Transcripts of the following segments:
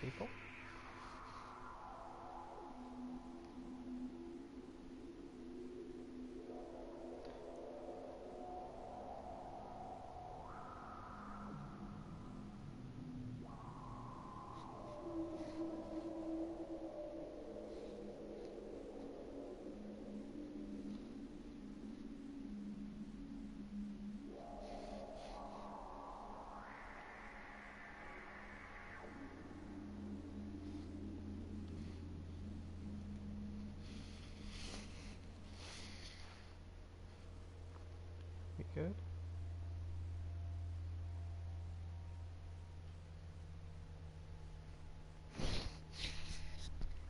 people. We good?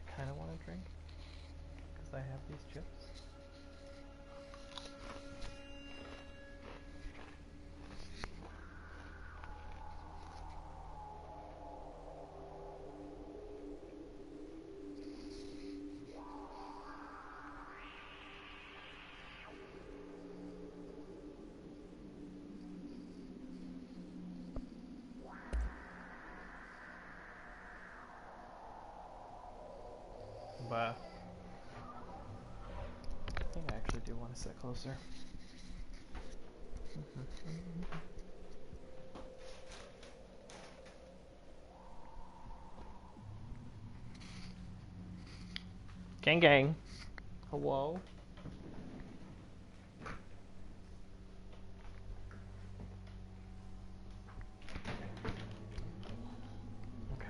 I kind of want to drink because I have these chips. But I think I actually do want to sit closer. Gang gang. Hello? Okay.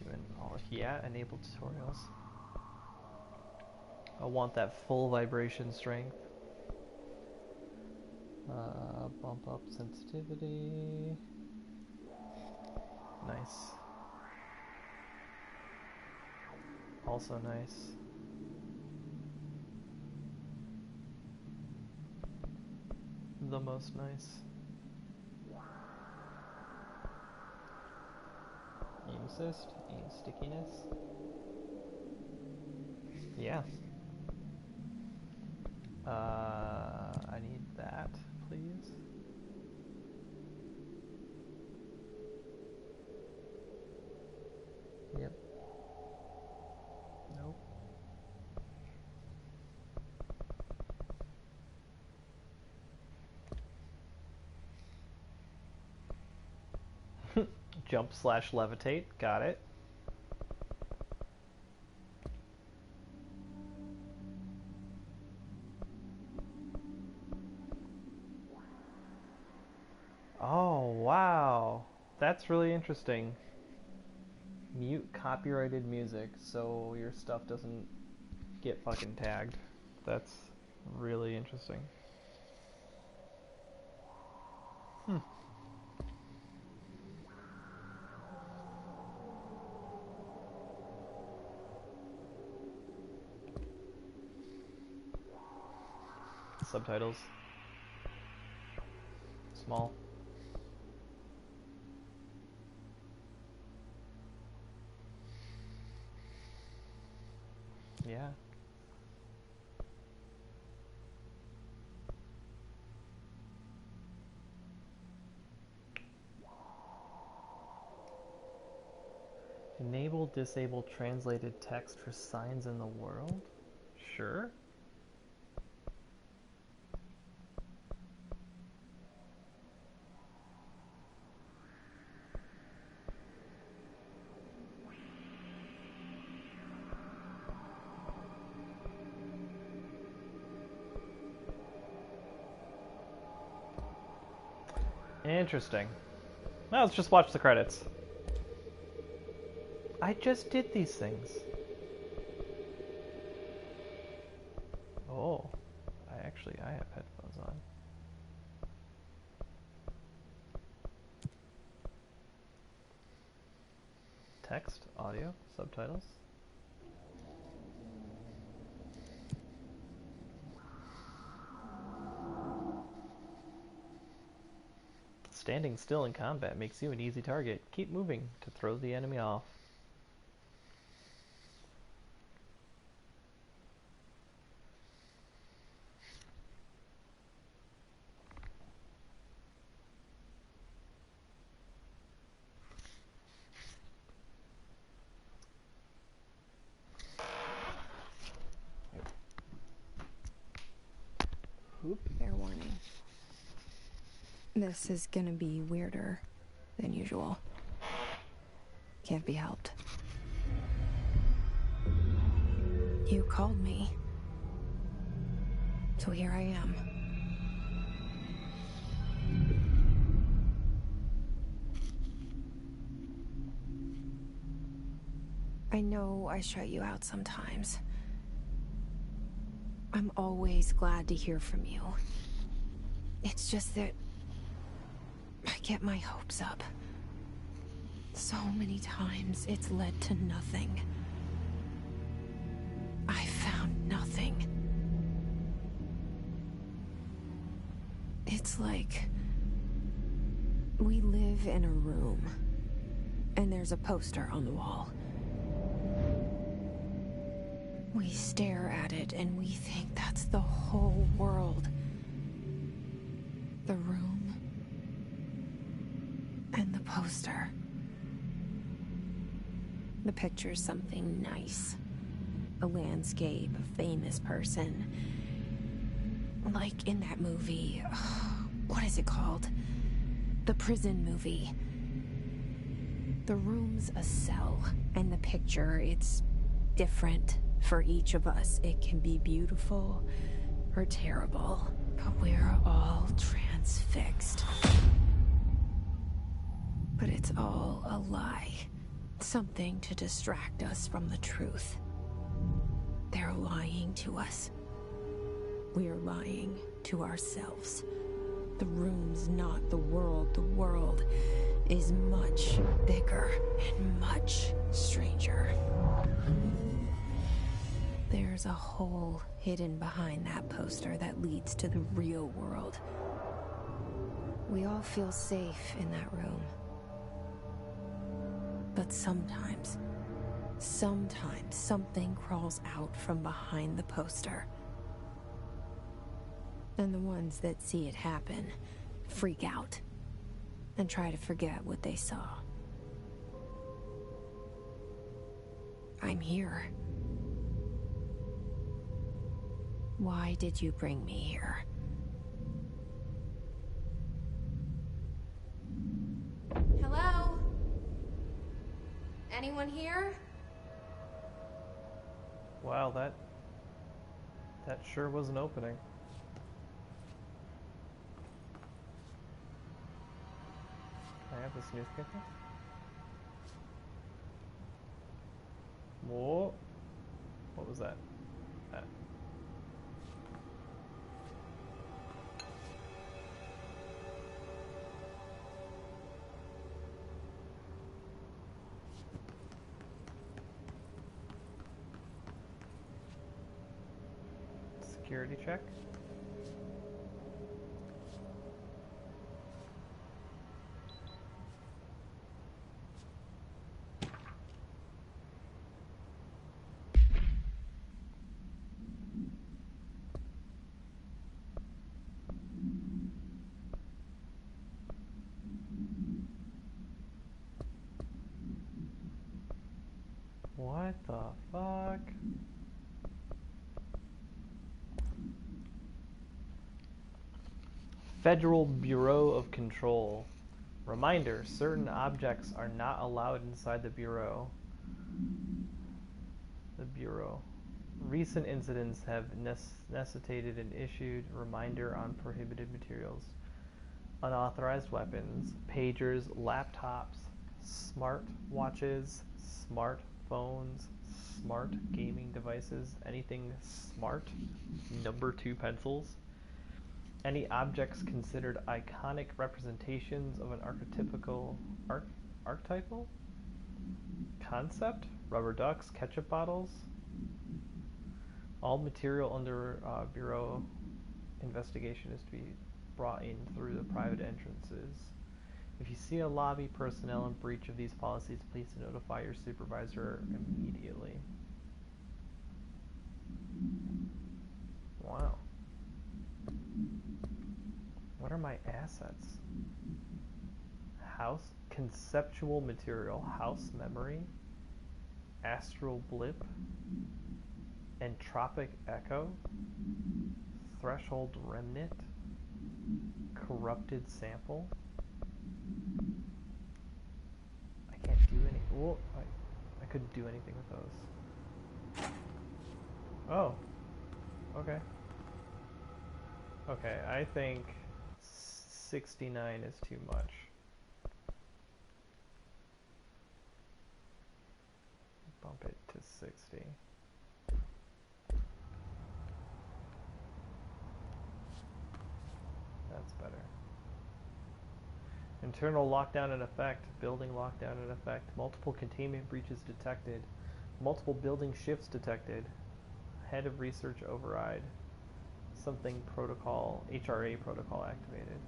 Doing all, yeah, enable tutorials. I want that full vibration strength. Bump up sensitivity. Nice. Also nice. The most nice. Aim assist, aim stickiness. Yeah. I need that, please. Yep. Nope. Jump slash levitate, got it. Oh, wow. That's really interesting. Mute copyrighted music so your stuff doesn't get fucking tagged. That's really interesting. Hmm. Subtitles. Small. Yeah. Enable, disable translated text for signs in the world? Sure. Interesting. Now let's just watch the credits. I just did these things. Oh, I have headphones on. Text, audio, subtitles. Standing still in combat makes you an easy target. Keep moving to throw the enemy off. This is gonna be weirder than usual. Can't be helped. You called me. So here I am. I know I shut you out sometimes. I'm always glad to hear from you. It's just that I get my hopes up. So many times it's led to nothing. I found nothing. It's like we live in a room, and there's a poster on the wall. We stare at it and we think that's the whole world. The room and the poster. The picture's something nice. A landscape, a famous person. Like in that movie, what is it called? The prison movie. The room's a cell, and the picture, it's different for each of us. It can be beautiful or terrible, but we're all transfixed. But it's all a lie. Something to distract us from the truth. They're lying to us. We're lying to ourselves. The room's not the world. The world is much bigger and much stranger. There's a hole hidden behind that poster that leads to the real world. We all feel safe in that room. But sometimes something crawls out from behind the poster. And the ones that see it happen freak out and try to forget what they saw. I'm here. Why did you bring me here? Hello? Anyone here? Wow, that sure was an opening. Can I have this newspaper? Whoa. What was that? That. Security check. What the fuck? Federal Bureau of Control. Reminder, certain objects are not allowed inside the Bureau. Recent incidents have necessitated an issued reminder on prohibited materials. Unauthorized weapons, pagers, laptops, smart watches, smartphones, smart gaming devices, anything smart, number 2 pencils, any objects considered iconic representations of an archetypal concept, rubber ducks, ketchup bottles, all material under Bureau investigation is to be brought in through the private entrances. If you see a lobby personnel in breach of these policies, please notify your supervisor immediately. Wow. What are my assets? House conceptual material, house memory, astral blip, entropic echo, threshold remnant, corrupted sample. I can't do any. Well, I couldn't do anything with those. Oh. Okay. Okay, I think 69 is too much. Bump it to 60. That's better. Internal lockdown in effect. Building lockdown in effect. Multiple containment breaches detected. Multiple building shifts detected. Head of research override. Something protocol, HRA protocol activated.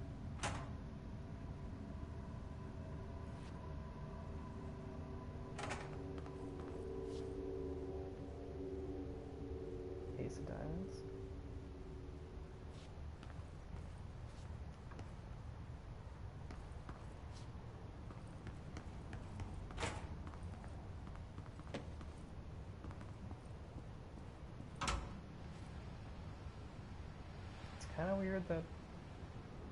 Ace of diamonds. It's kind of weird that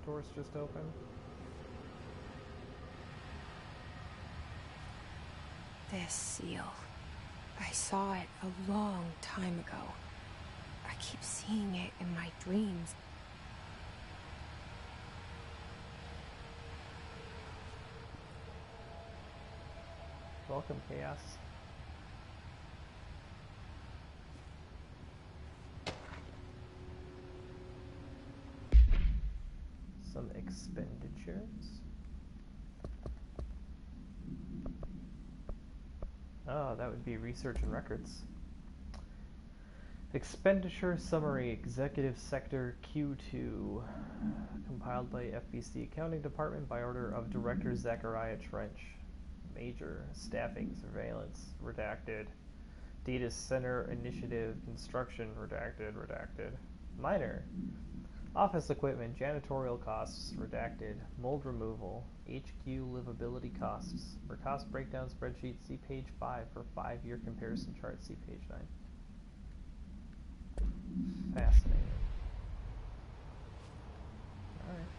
door's just open. This seal. I saw it a long time ago. I keep seeing it in my dreams. Welcome, Chaos. Some expenditures. Oh, that would be research and records. Expenditure summary, Executive Sector Q2, compiled by FBC Accounting Department by order of Director Zachariah Trench. Major, staffing, surveillance, redacted. Data Center Initiative, construction, redacted. Minor, office equipment, janitorial costs, redacted. Mold removal, HQ livability costs. For cost breakdown spreadsheet, see page 5. For 5-year comparison chart, see page 9. Fascinating. Alright.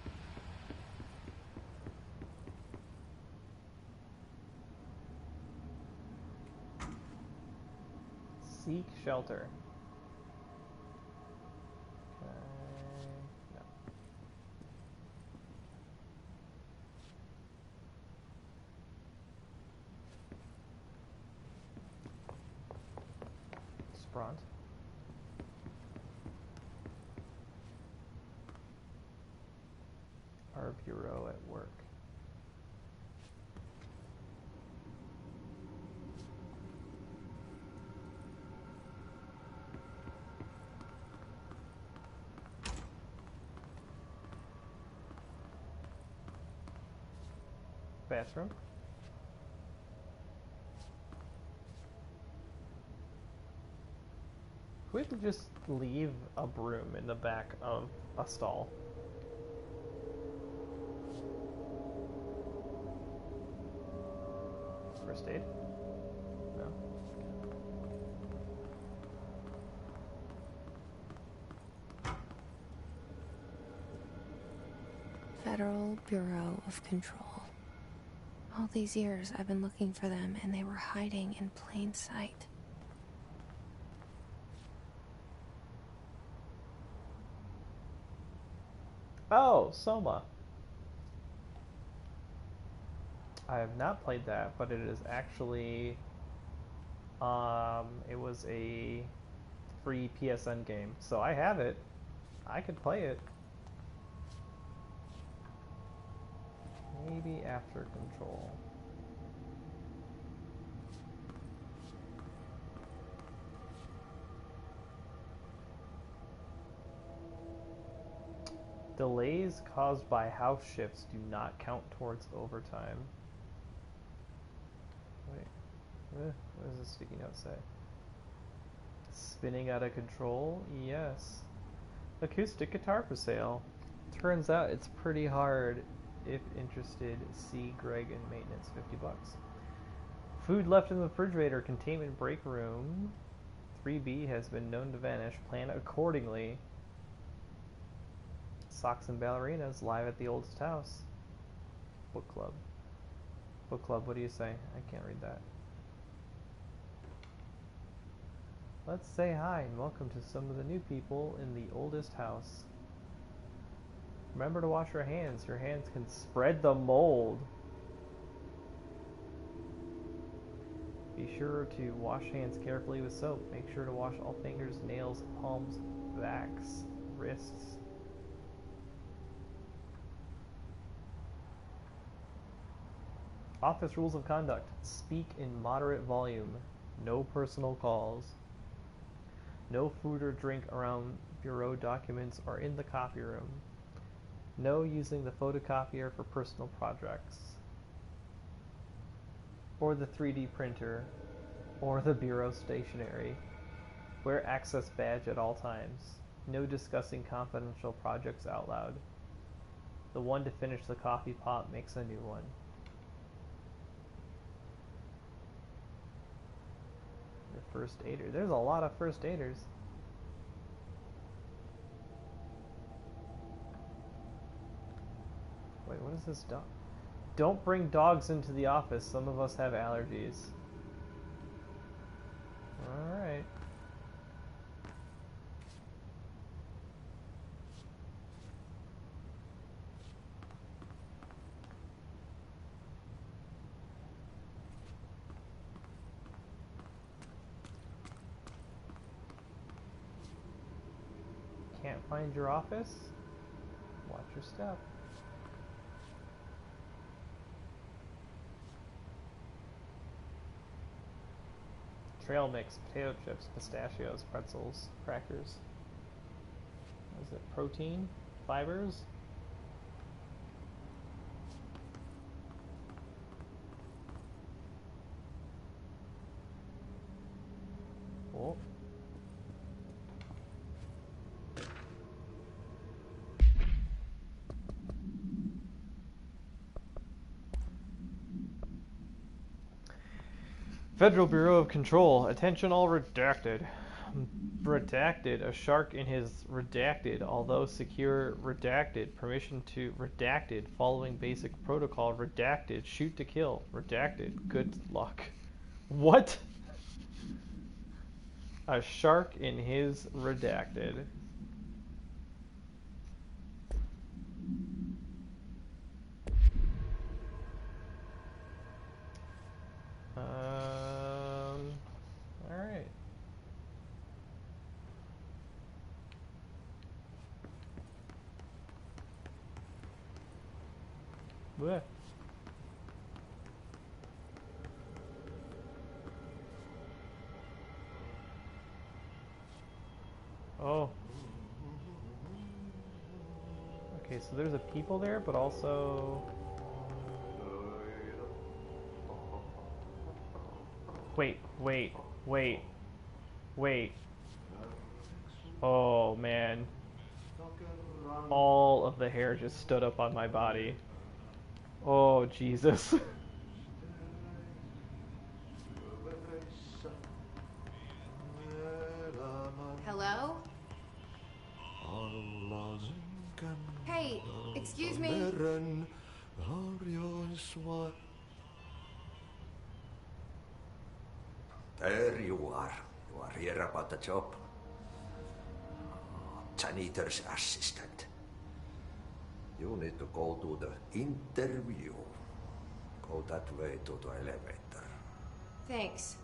Seek shelter. Okay. No. Spront. Our bureau at work. Bathroom. We could just leave a broom in the back of a stall. First aid? No. Federal Bureau of Control. All these years I've been looking for them and they were hiding in plain sight. Oh, Soma. I have not played that, but it is actually it was a free PSN game. So I have it. I could play it. Maybe after Control. Delays caused by house shifts do not count towards overtime. Wait, what does the sticky note say? Spinning out of control? Yes. Acoustic guitar for sale. Turns out it's pretty hard. If interested, see Greg in maintenance, $50. Food left in the refrigerator, containment break room. 3B has been known to vanish. Plan accordingly. Socks and Ballerinas live at the oldest house. Book club. Book club, what do you say? I can't read that. Let's say hi and welcome to some of the new people in the oldest house. Remember to wash your hands. Your hands can spread the mold. Be sure to wash hands carefully with soap. Make sure to wash all fingers, nails, palms, backs, wrists. Office rules of conduct. Speak in moderate volume. No personal calls. No food or drink around bureau documents or in the copy room. No using the photocopier for personal projects. Or the 3D printer. Or the bureau stationery. Wear access badge at all times. No discussing confidential projects out loud. The one to finish the coffee pot makes a new one. The first aider. There's a lot of first aiders. Wait, what is this dog? Don't bring dogs into the office. Some of us have allergies. Alright. Can't find your office? Watch your step. Trail mix, potato chips, pistachios, pretzels, crackers. What is it? Protein? Fibers? Oh. Federal Bureau of Control. Attention all redacted. Redacted. A shark in his redacted, although secure redacted. Permission to redacted. Following basic protocol redacted. Shoot to kill redacted. Good luck. What? A shark in his redacted. Alright. Blech. Oh. Okay, so there's a people there, but also... Wait. Oh, man. All of the hair just stood up on my body. Oh, Jesus. Hello? Hey, excuse me. There you are. You are here about the job. Janitor's assistant. You need to go to the interview. Go that way to the elevator. Thanks.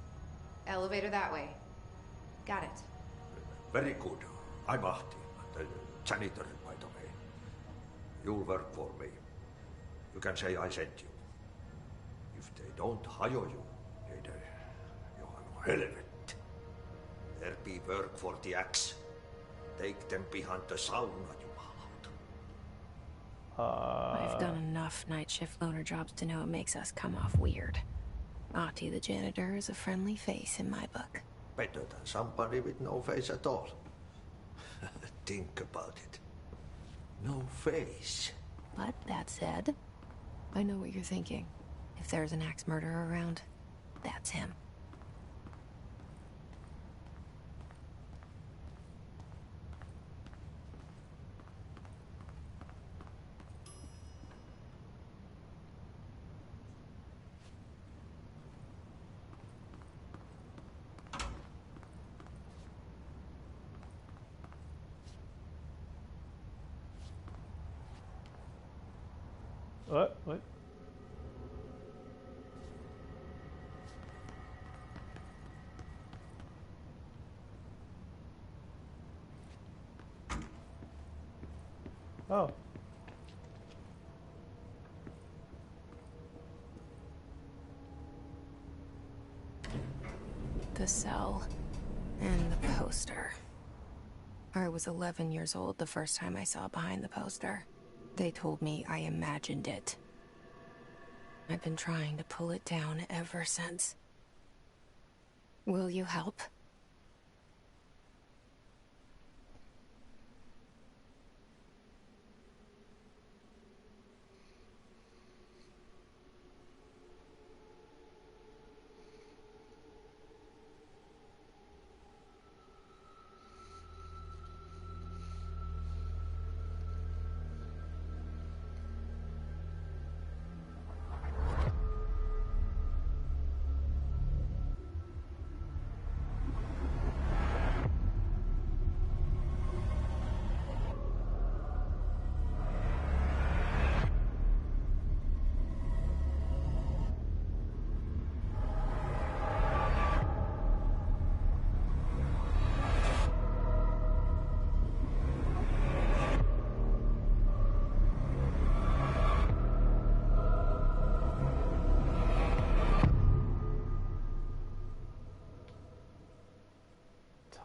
Elevator that way. Got it. Very good. I'm Ahti, the janitor, by the way. You'll work for me. You can say I sent you. If they don't hire you, you are no helvet. There be work for the axe. Take them behind the sauna, you I've done enough night shift loner jobs to know it makes us come off weird. Ahti the janitor is a friendly face in my book. better than somebody with no face at all. Think about it. No face. But that said, I know what you're thinking. If there's an axe murderer around, that's him. What? Oh. The cell and the poster. I was 11 years old the first time I saw behind the poster. They told me I imagined it. I've been trying to pull it down ever since. Will you help?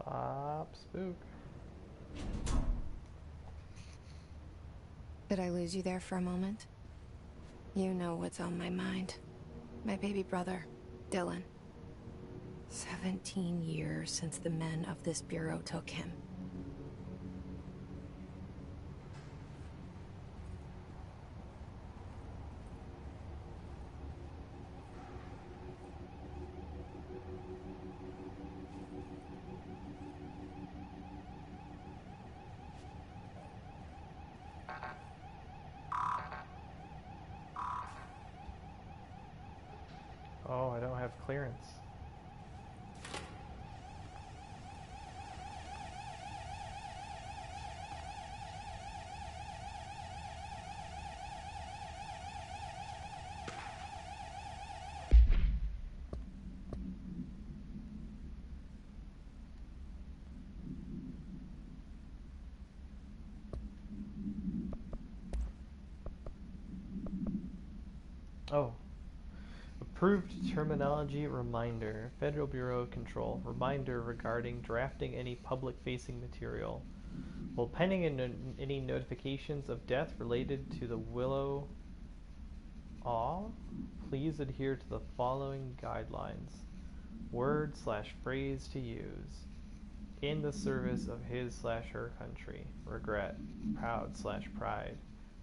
Top spook. Did I lose you there for a moment? You know what's on my mind. My baby brother, Dylan. 17 years since the men of this bureau took him. Oh, I don't have clearance. Oh. Approved terminology reminder. Federal Bureau of Control. Reminder regarding drafting any public-facing material. While pending any notifications of death related to the Willow Awe, please adhere to the following guidelines. Word/phrase to use. In the service of his/her country. Regret. Proud/pride.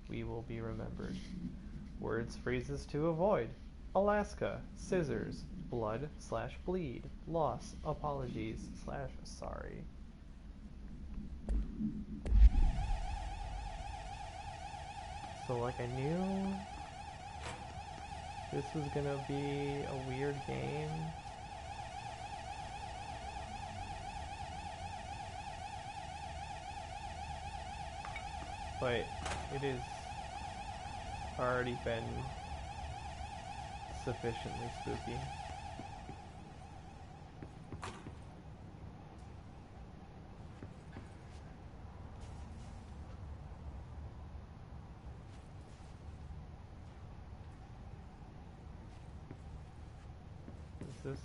We will be remembered. Words, phrases to avoid. Alaska, scissors, blood/bleed, loss, apologies/sorry. So like I knew this was gonna be a weird game. But it has already been sufficiently spooky. Is this?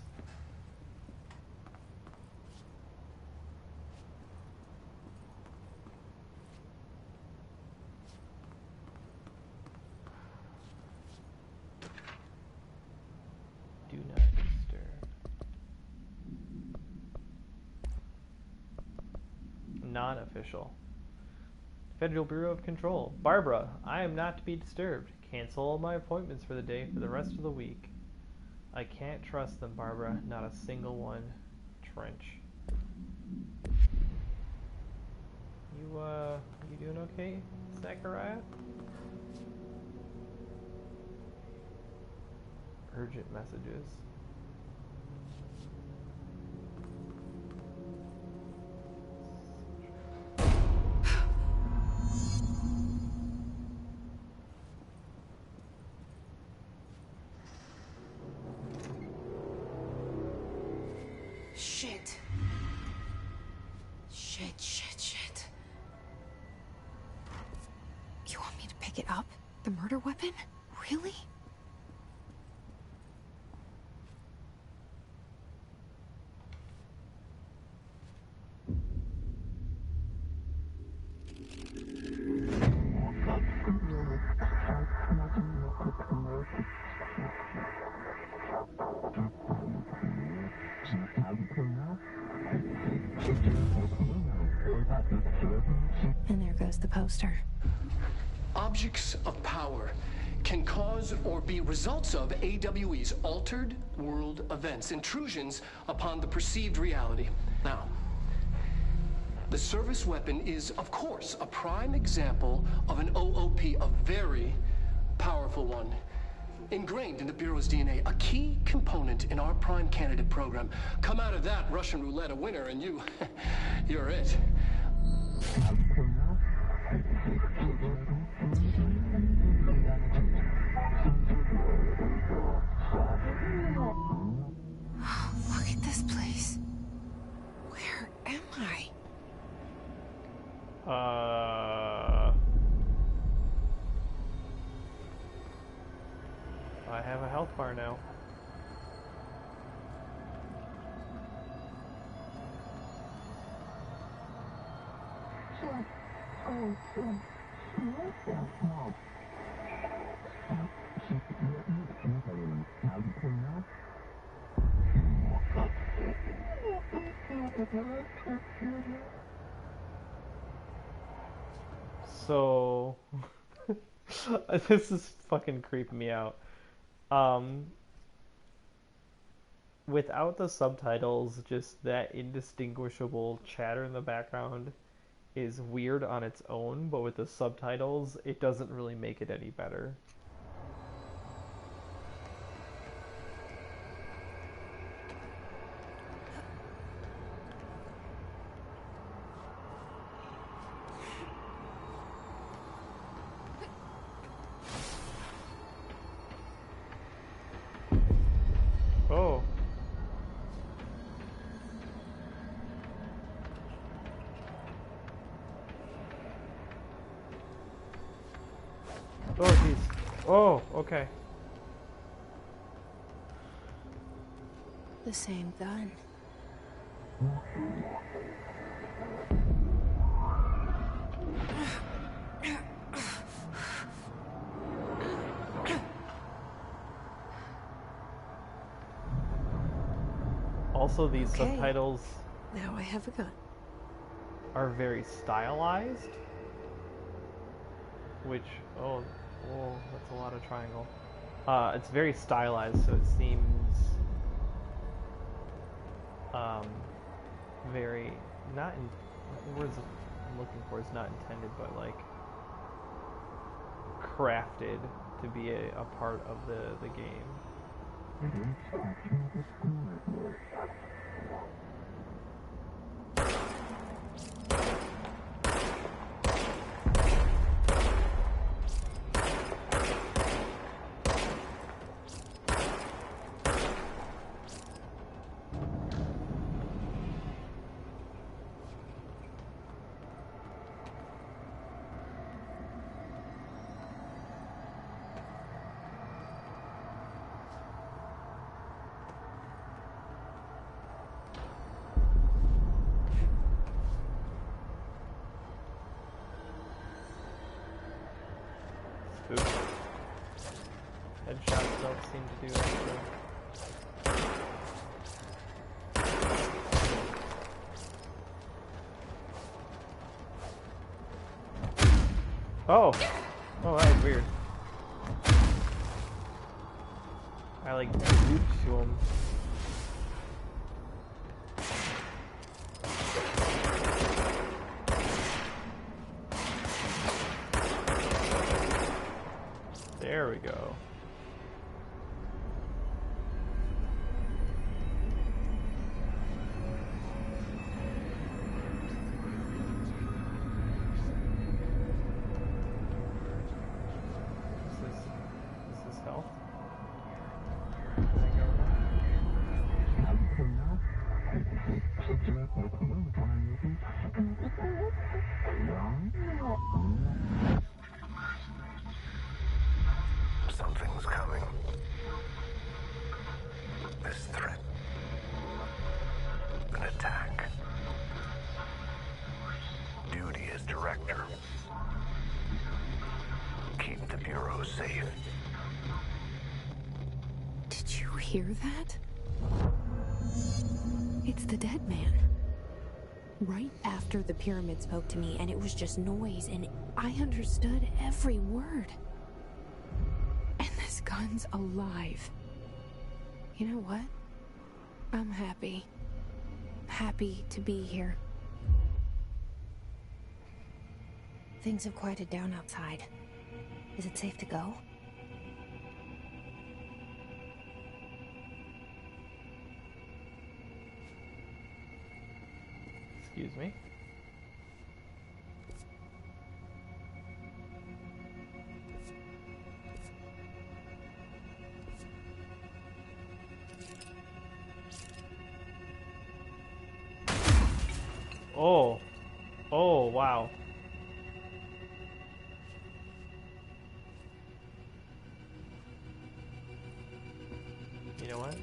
Do not disturb. Non-official. Federal Bureau of Control. Barbara, I am not to be disturbed. Cancel all my appointments for the day for the rest of the week. I can't trust them, Barbara. Not a single one. Trench. You doing okay, Zachariah? Urgent messages. Shit. Shit. You want me to pick it up? The murder weapon? Really? And there goes the poster. Objects of power can cause or be results of AWE's altered world events, intrusions upon the perceived reality. Now, the service weapon is, of course, a prime example of an OOP, a very powerful one. Ingrained in the Bureau's DNA, a key component in our prime candidate program. Come out of that Russian roulette a winner and you're it. Look at this place. Where am I? I have a health bar now. So this is fucking creeping me out. Without the subtitles, just that indistinguishable chatter in the background is weird on its own, but with the subtitles, it doesn't really make it any better. Oh. Oh, jeez. Oh, okay. The same gun. Also, these Okay. subtitles Now I have a gun. are very stylized, which, oh, that's a lot of triangle. It's very stylized, so it seems very, not in, the words I'm looking for is not intended, but like crafted to be a part of the game. Spook. Headshots don't seem to do anything. Oh! Oh, that was weird. I like looped to him. There we go. Is this health? Can I go now? Something's coming. This threat. An attack. Duty as director. Keep the Bureau safe. Did you hear that? It's the dead man. Right after the pyramid spoke to me, and it was just noise, and I understood every word. And this gun's alive. You know what? I'm happy. Happy to be here. Things have quieted down outside. Is it safe to go? Excuse me. Oh. Oh, wow. You know what?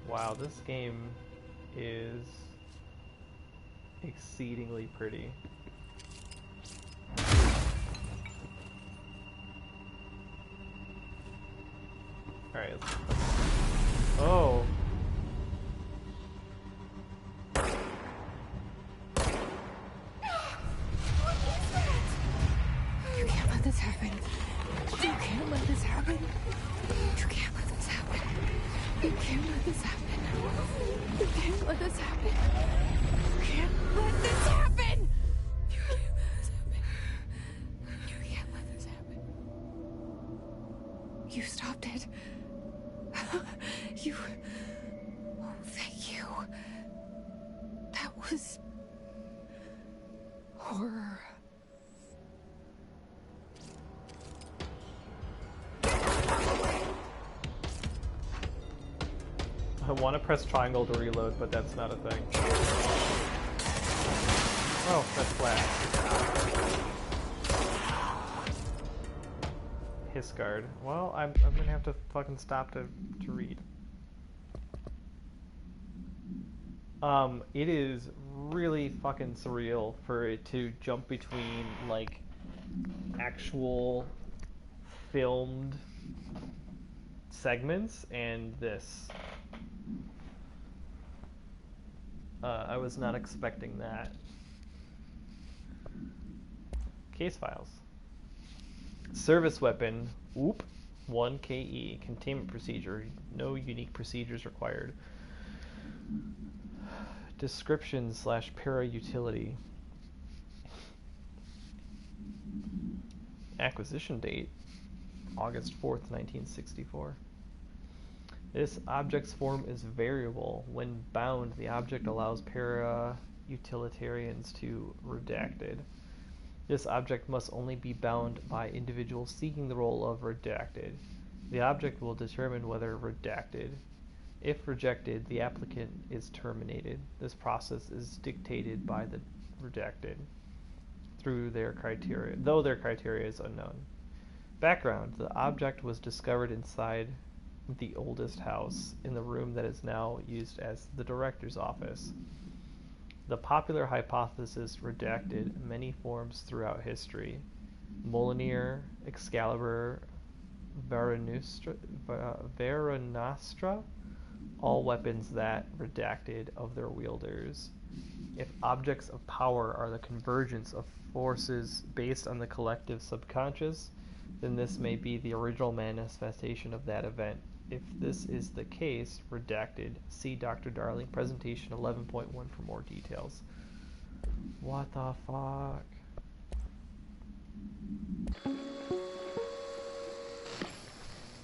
Wow, this game is exceedingly pretty. Alright, oh. You can't let this happen. You can't let this happen. You can't let this happen. You can't let this happen. You can't let this happen. You can't let this happen. You can't let this happen. You can't let this happen. You stopped it. You... Oh, thank you. That was... horror. I want to press triangle to reload, but that's not a thing. Oh, that's flat. Hiss guard. Well, I'm gonna have to fucking stop to read. It is really fucking surreal for it to jump between, like, actual filmed segments and this. I was not expecting that. Case files. Service weapon, OOP, 1 KE. Containment procedure, no unique procedures required. Description / para utility. Acquisition date, August 4th, 1964. This object's form is variable. When bound, the object allows para-utilitarians to redacted. This object must only be bound by individuals seeking the role of redacted. The object will determine whether redacted. If rejected, the applicant is terminated. This process is dictated by the redacted through their criteria, though their criteria is unknown. Background: the object was discovered inside the oldest house, in the room that is now used as the director's office. The popular hypothesis redacted many forms throughout history. Mjolnir, Excalibur, Varanastra, all weapons that redacted of their wielders. If objects of power are the convergence of forces based on the collective subconscious, then this may be the original manifestation of that event. If this is the case, redacted. See Dr. Darling, presentation 11.1 for more details. What the fuck?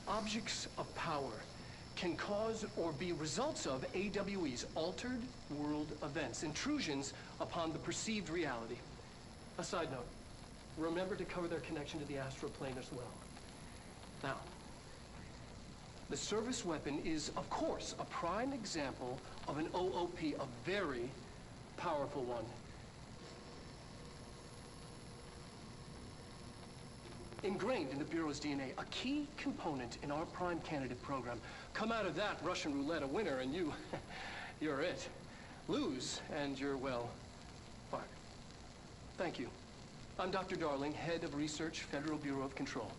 Objects of power can cause or be results of AWE's altered world events, intrusions upon the perceived reality. A side note, remember to cover their connection to the astral plane as well. Now, The service weapon is, of course, a prime example of an OOP, a very powerful one. Ingrained in the Bureau's DNA, a key component in our prime candidate program. Come out of that Russian roulette a winner and you're it. Lose and you're, well, fired. Thank you. I'm Dr. Darling, Head of Research, Federal Bureau of Control.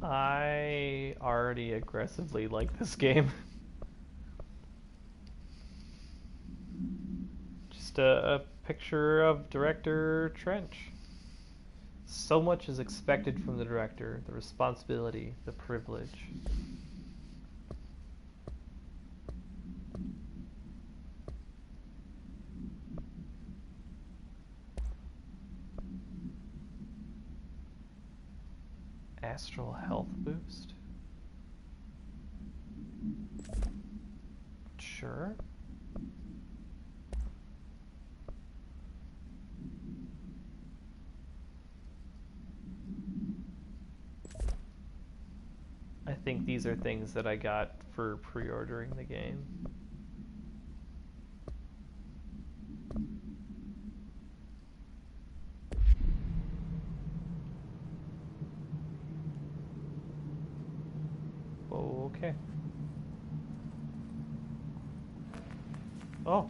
I already aggressively like this game. Just a picture of Director Trench. So much is expected from the director, the responsibility, the privilege. Astral health boost? Sure. I think these are things that I got for pre-ordering the game. Okay. Oh.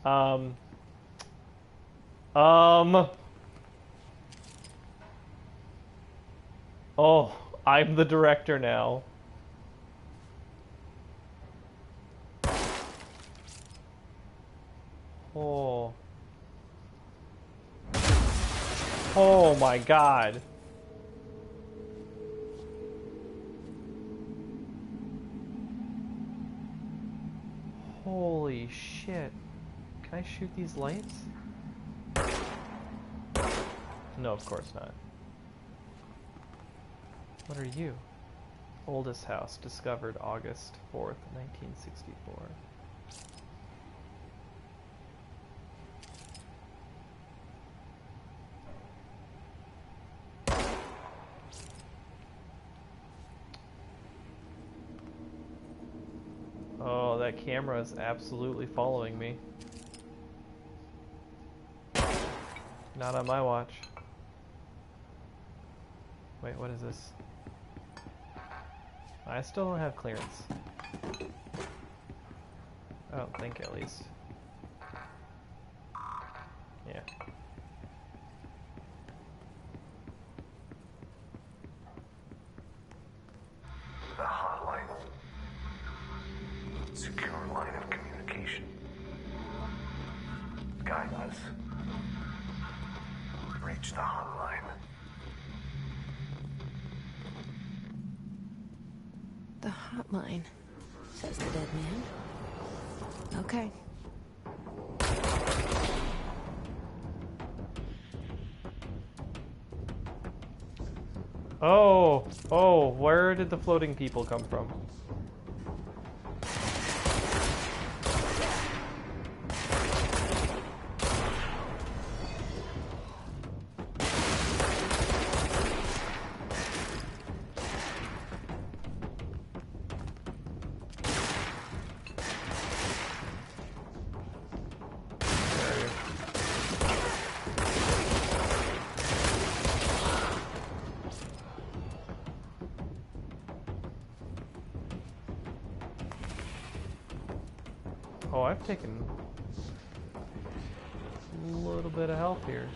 Um. Oh, I'm the director now. Oh. Oh my God. Holy shit. Can I shoot these lights? No, of course not. What are you? Oldest house, discovered August 4th, 1964. Oh, that camera is absolutely following me. Not on my watch. Wait, what is this? I still don't have clearance. I don't think, at least. Yeah. The hotline. Secure line of communication. Guide us. Reach the hotline. The hotline, says the dead man. Okay. Oh, where did the floating people come from? Oh, I've taken a little bit of health here.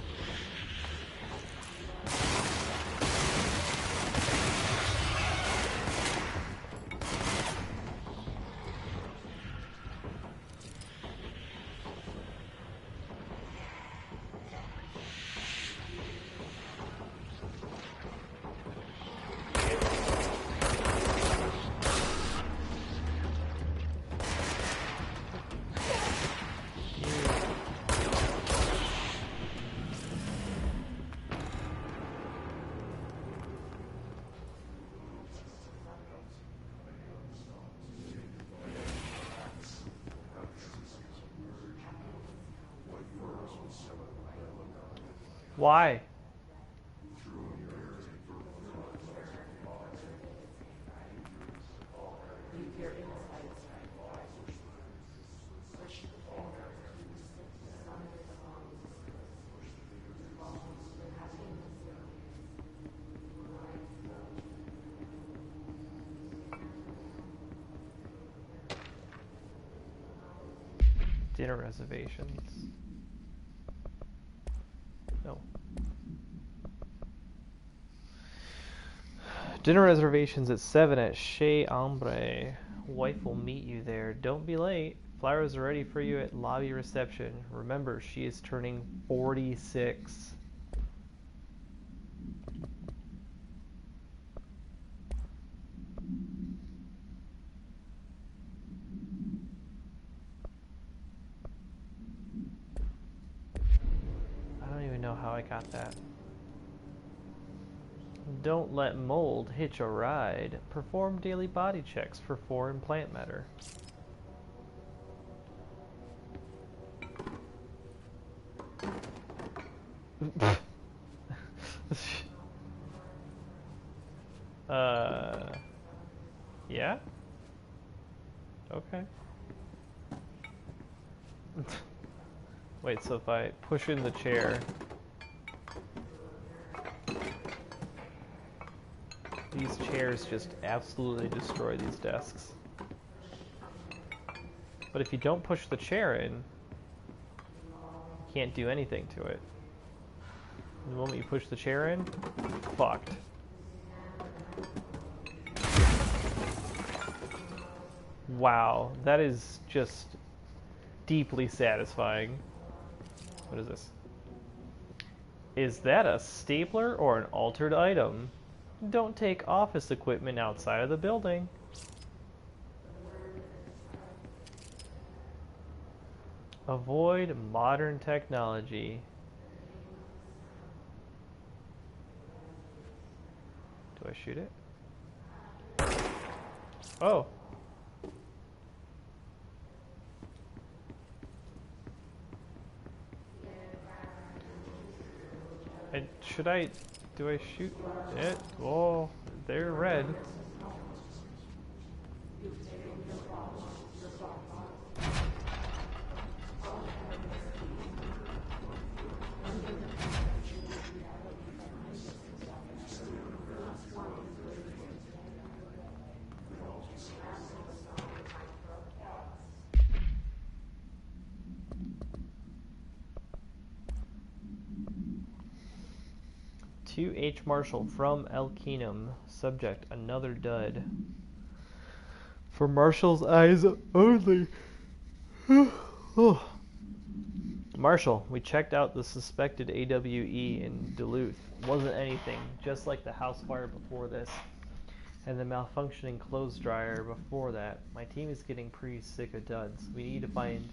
Why? Dinner reservations. No. Dinner reservations at 7 at Chez Ambre. Wife will meet you there. Don't be late. Flowers are ready for you at lobby reception. Remember, she is turning 46. I don't even know how I got that. Don't let mold hitch a ride. Perform daily body checks for foreign plant matter. Yeah? Okay. Wait, so if I push in the chair... These chairs just absolutely destroy these desks. But if you don't push the chair in, you can't do anything to it. The moment you push the chair in, fucked. Wow, that is just deeply satisfying. What is this? Is that a stapler or an altered item? Don't take office equipment outside of the building. Avoid modern technology. Do I shoot it? Oh. Do I shoot it? Oh, they're red. To H. Marshall from El Keenum. Subject, another dud. For Marshall's eyes only. Marshall, we checked out the suspected AWE in Duluth. Wasn't anything, just like the house fire before this. And the malfunctioning clothes dryer before that. My team is getting pretty sick of duds. We need to find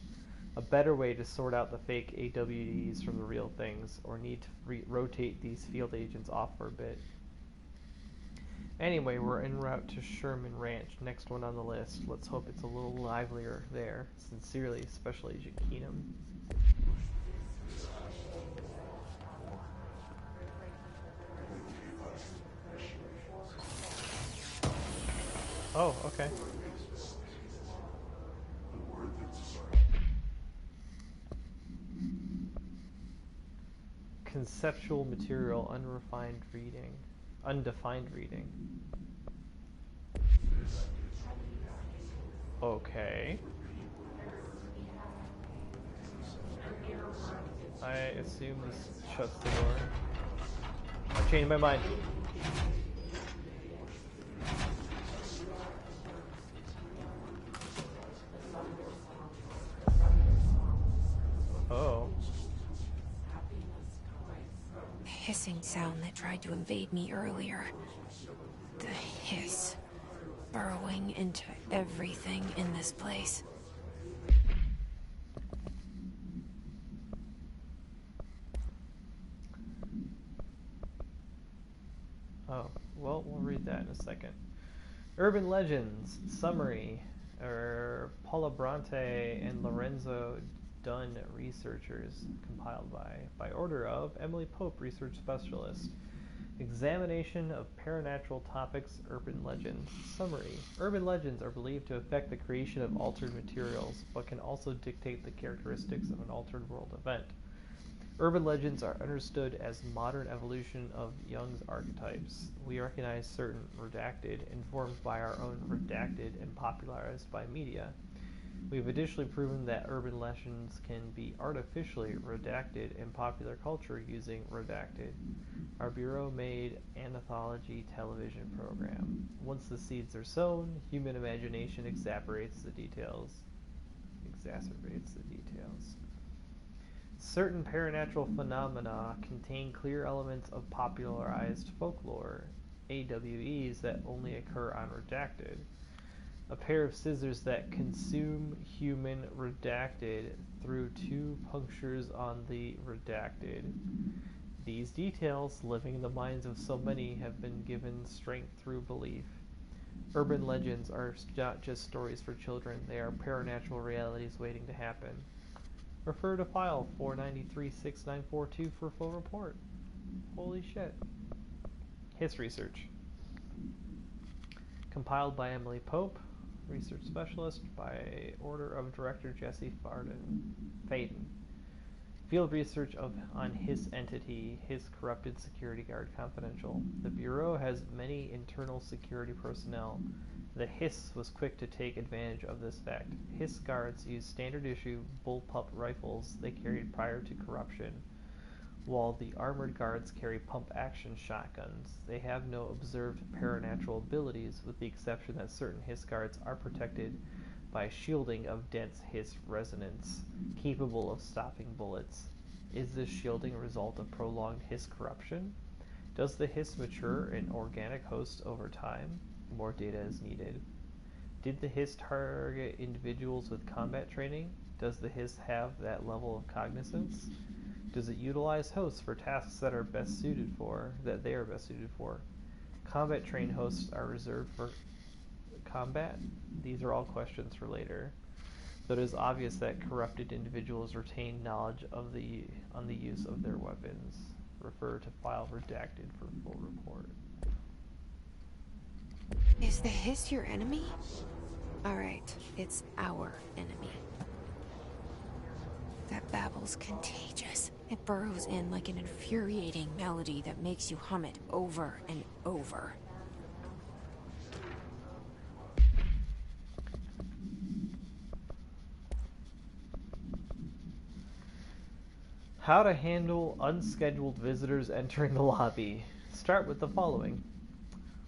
a better way to sort out the fake AWDs from the real things, or need to rotate these field agents off for a bit. Anyway, we're en route to Sherman Ranch, next one on the list. Let's hope it's a little livelier there. Sincerely, Special Agent Keenum. Oh, okay. Conceptual material, undefined reading. Okay. I assume this shuts the door. I've changed my mind. Oh. Hissing sound that tried to invade me earlier. The hiss. Burrowing into everything in this place. Oh, well, we'll read that in a second. Urban Legends, Summary, Paula Bronte and Lorenzo Dunn researchers, compiled by order of Emily Pope, research specialist. Examination of Paranatural Topics, Urban Legends. Summary. Urban legends are believed to affect the creation of altered materials, but can also dictate the characteristics of an altered world event. Urban legends are understood as modern evolution of Jung's archetypes. We recognize certain redacted, informed by our own redacted, and popularized by media. We have additionally proven that urban legends can be artificially redacted in popular culture using redacted. Our bureau made an anthology television program. Once the seeds are sown, human imagination exacerbates the details. Certain paranatural phenomena contain clear elements of popularized folklore, AWEs that only occur on redacted. A pair of scissors that consume human redacted through 2 punctures on the redacted. These details, living in the minds of so many, have been given strength through belief. Urban legends are not just stories for children, they are paranatural realities waiting to happen. Refer to file 493-6942 for full report. Holy shit. History search. Compiled by Emily Pope, research specialist, by order of Director Jesse Faden. Field research on his entity, his corrupted security guard, confidential. The Bureau has many internal security personnel. The HISS was quick to take advantage of this fact. HISS guards use standard issue bullpup rifles they carried prior to corruption, while the armored guards carry pump-action shotguns. They have no observed paranatural abilities, with the exception that certain HISS guards are protected by shielding of dense Hiss resonance, capable of stopping bullets. Is this shielding a result of prolonged Hiss corruption? Does the Hiss mature in organic hosts over time? More data is needed. Did the Hiss target individuals with combat training? Does the Hiss have that level of cognizance? Does it utilize hosts for tasks that they are best suited for? Combat trained hosts are reserved for combat? These are all questions for later. Though it is obvious that corrupted individuals retain knowledge on the use of their weapons. Refer to file redacted for full report. Is the Hiss your enemy? Alright, it's our enemy. That babble's contagious. It burrows in like an infuriating melody that makes you hum it over and over. How to handle unscheduled visitors entering the lobby. Start with the following.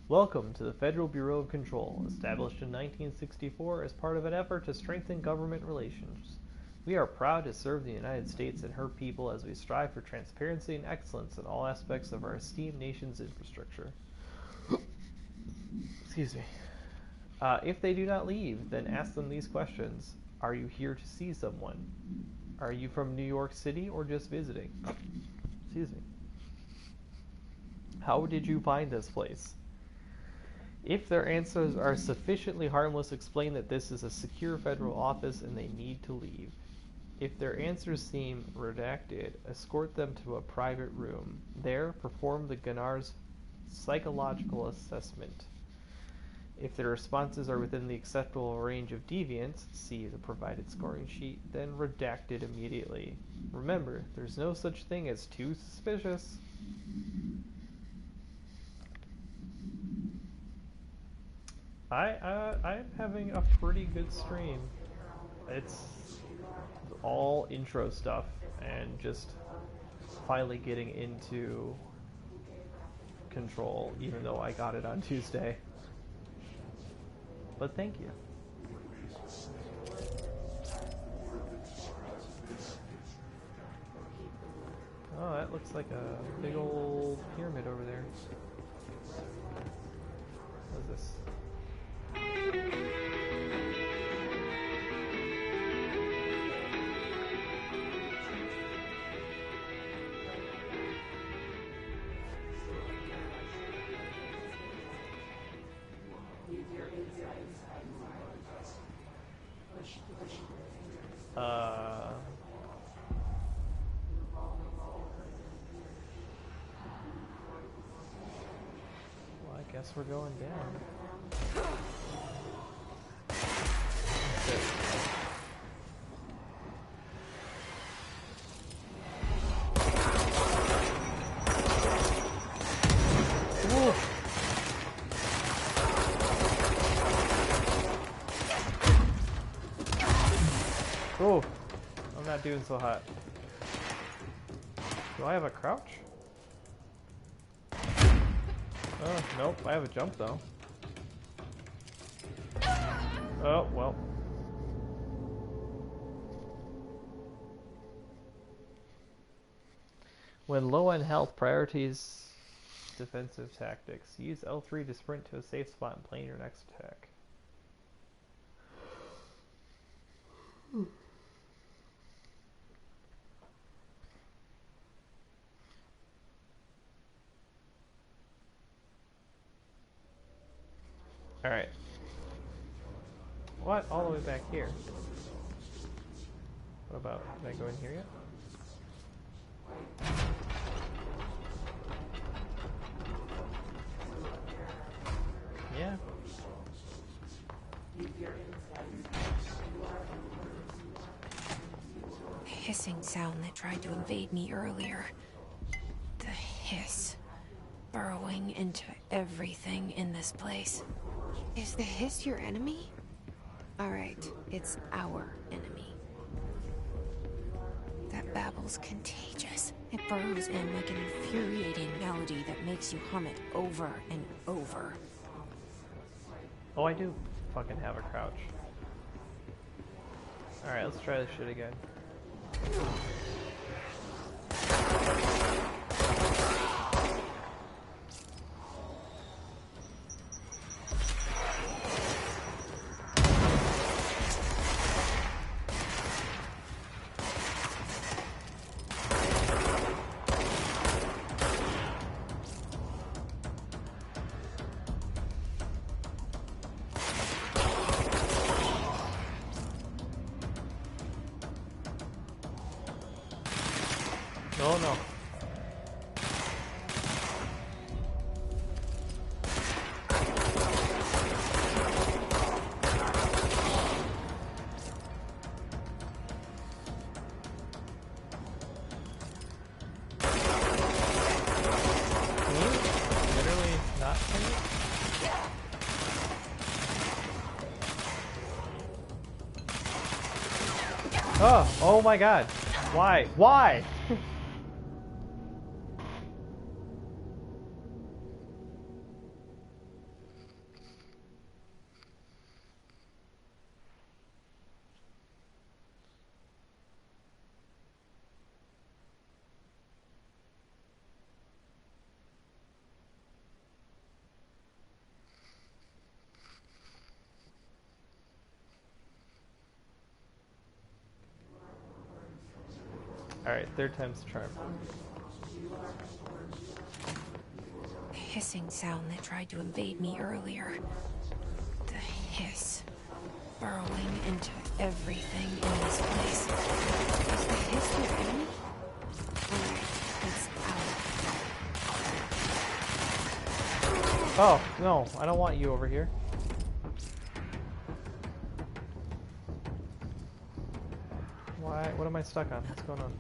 Welcome to the Federal Bureau of Control, established in 1964 as part of an effort to strengthen government relations. We are proud to serve the United States and her people as we strive for transparency and excellence in all aspects of our esteemed nation's infrastructure. Excuse me. If they do not leave, then ask them these questions. Are you here to see someone? Are you from New York City or just visiting? Excuse me. How did you find this place? If their answers are sufficiently harmless, explain that this is a secure federal office and they need to leave. If their answers seem redacted, escort them to a private room. There, perform the Gunnar's psychological assessment. If their responses are within the acceptable range of deviance, see the provided scoring sheet, then redact it immediately. Remember, there's no such thing as too suspicious. I'm having a pretty good stream. It's all intro stuff and just finally getting into Control, even though I got it on Tuesday. But thank you. Oh, that looks like a big old pyramid over there. What is this? Guess we're going down. Oh, I'm not doing so hot. Do I have a crouch? Oh, nope, I have a jump though. Oh, well. When low on health, priorities defensive tactics. Use L3 to sprint to a safe spot and plan your next attack. Alright. What? All the way back here. What about, did I go in here yet? Yeah. The hissing sound that tried to invade me earlier. The hiss. Burrowing into everything in this place. Is the hiss your enemy? Alright, it's our enemy. That babble's contagious. It burrows in like an infuriating melody that makes you hum it over and over. Oh, I do fucking have a crouch. Alright, let's try this shit again. Oh no. Can you literally not see it? Oh my god. Why? Why? Alright, third time's the charm. The hissing sound that tried to invade me earlier. The hiss. Burrowing into everything in this place. Is the hiss your enemy? Alright, it's our. Oh, no, I don't want you over here. Why? What am I stuck on? What's going on?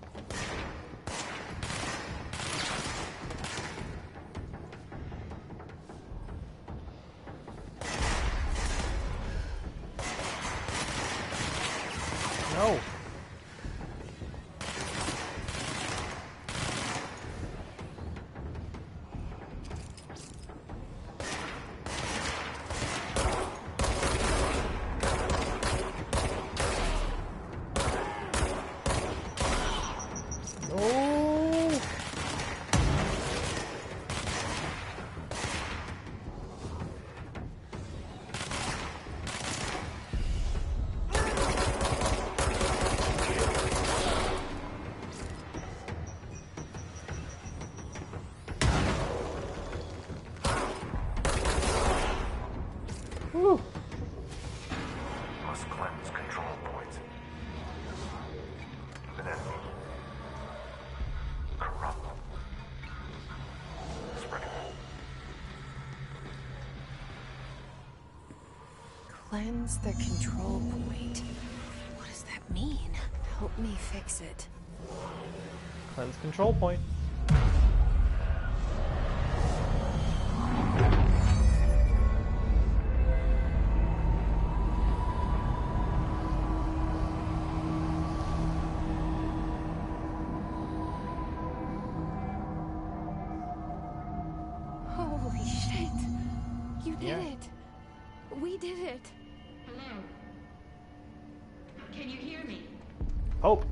No! Cleanse the control point. What does that mean? Help me fix it. Cleanse control point. Holy shit. You did Yeah. it. We did it. Hello? Can you hear me? Hope.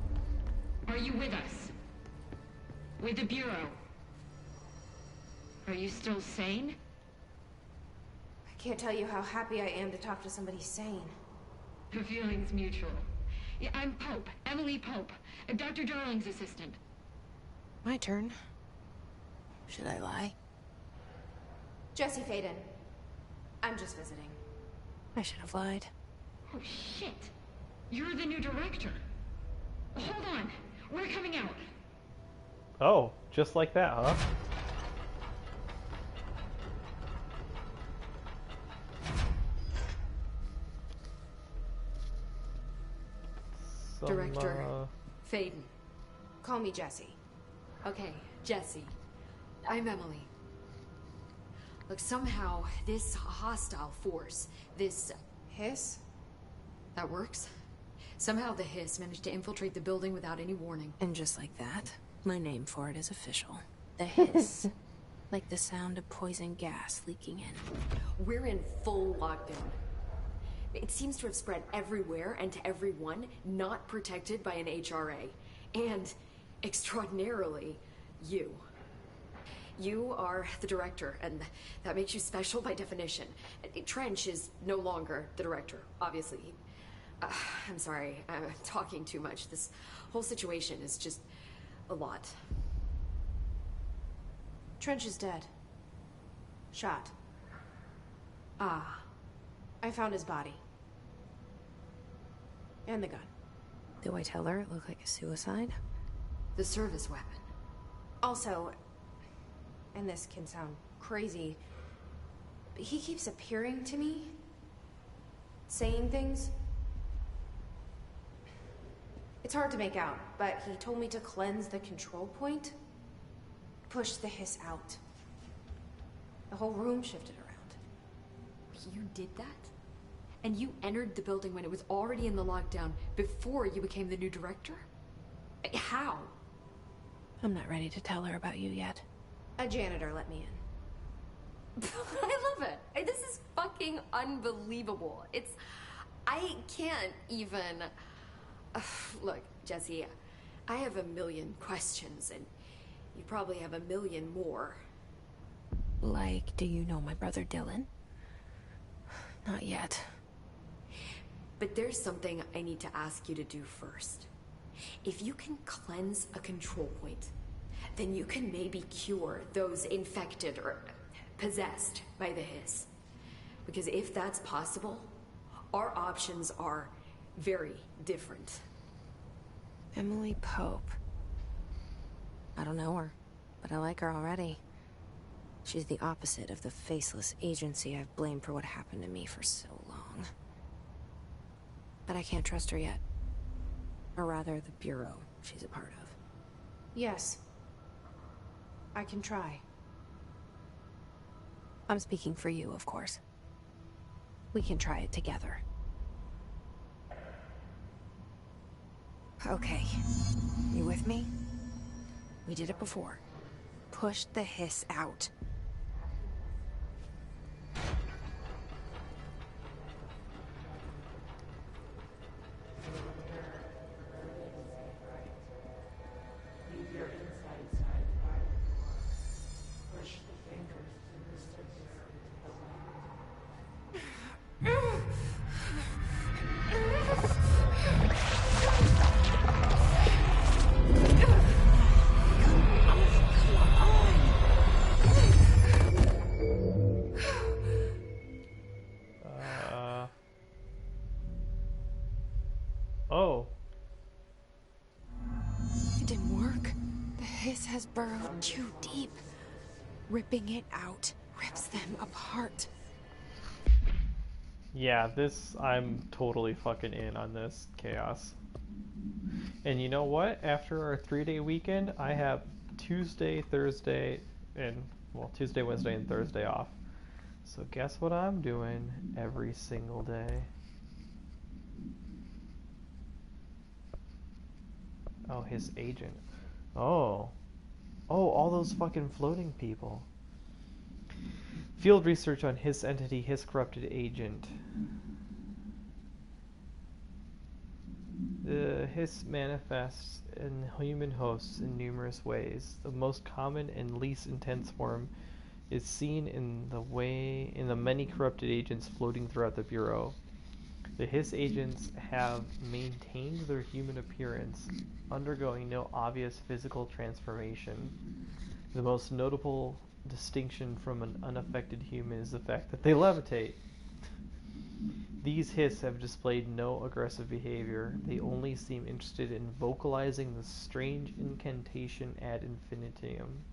Are you with us? With the Bureau? Are you still sane? I can't tell you how happy I am to talk to somebody sane. The feeling's mutual. Yeah, I'm Pope, Emily Pope, Dr. Darling's assistant. My turn. Should I lie? Jesse Faden. I'm just visiting. I should have lied. Oh, shit. You're the new director. Hold on. We're coming out. Oh, just like that, huh? Director. Faden. Call me Jesse. Okay, Jesse. I'm Emily. Look, somehow, this hostile force, this... Hiss? that works? Somehow the Hiss managed to infiltrate the building without any warning. And just like that, my name for it is official. The hiss. Like the sound of poison gas leaking in. We're in full lockdown. It seems to have spread everywhere and to everyone not protected by an HRA. And, extraordinarily, you. You are the director, and that makes you special by definition. Trench is no longer the director, obviously. I'm sorry, I'm talking too much. This whole situation is just a lot. Trench is dead. Shot. Ah, I found his body. And the gun. Do I tell her it looked like a suicide? the service weapon. Also, and this can sound crazy, but he keeps appearing to me, saying things. It's hard to make out, but he told me to cleanse the control point, push the hiss out. The whole room shifted around. You did that? And you entered the building when it was already in the lockdown before you became the new director? How? I'm not ready to tell her about you yet. A janitor let me in. I love it. This is fucking unbelievable. I can't even... Look, Jesse, I have a million questions, and you probably have a million more. Like, do you know my brother Dylan? Not yet. But there's something I need to ask you to do first. If you can cleanse a control point, then you can maybe cure those infected or possessed by the hiss. Because if that's possible, our options are very different. Emily Pope. I don't know her, but I like her already. She's the opposite of the faceless agency I've blamed for what happened to me for so long. But I can't trust her yet. Or rather, the Bureau she's a part of. Yes. I can try. I'm speaking for you, of course. We can try it together. Okay. You with me? We did it before. Push the hiss out. Oh. It didn't work. The hiss has burrowed too deep. Ripping it out rips them apart. Yeah, this, I'm totally fucking in on this chaos. And you know what? After our 3-day weekend, I have Tuesday, Thursday, and, well, Tuesday, Wednesday, and Thursday off. So guess what I'm doing every single day? Oh, his agent. Oh. Oh, all those fucking floating people. Field research on his entity, his corrupted agent. The hiss manifests in human hosts in numerous ways. The most common and least intense form is seen in the many corrupted agents floating throughout the Bureau. The hiss agents have maintained their human appearance, undergoing no obvious physical transformation. The most notable distinction from an unaffected human is the fact that they levitate. These hiss have displayed no aggressive behavior. They only seem interested in vocalizing the strange incantation ad infinitum.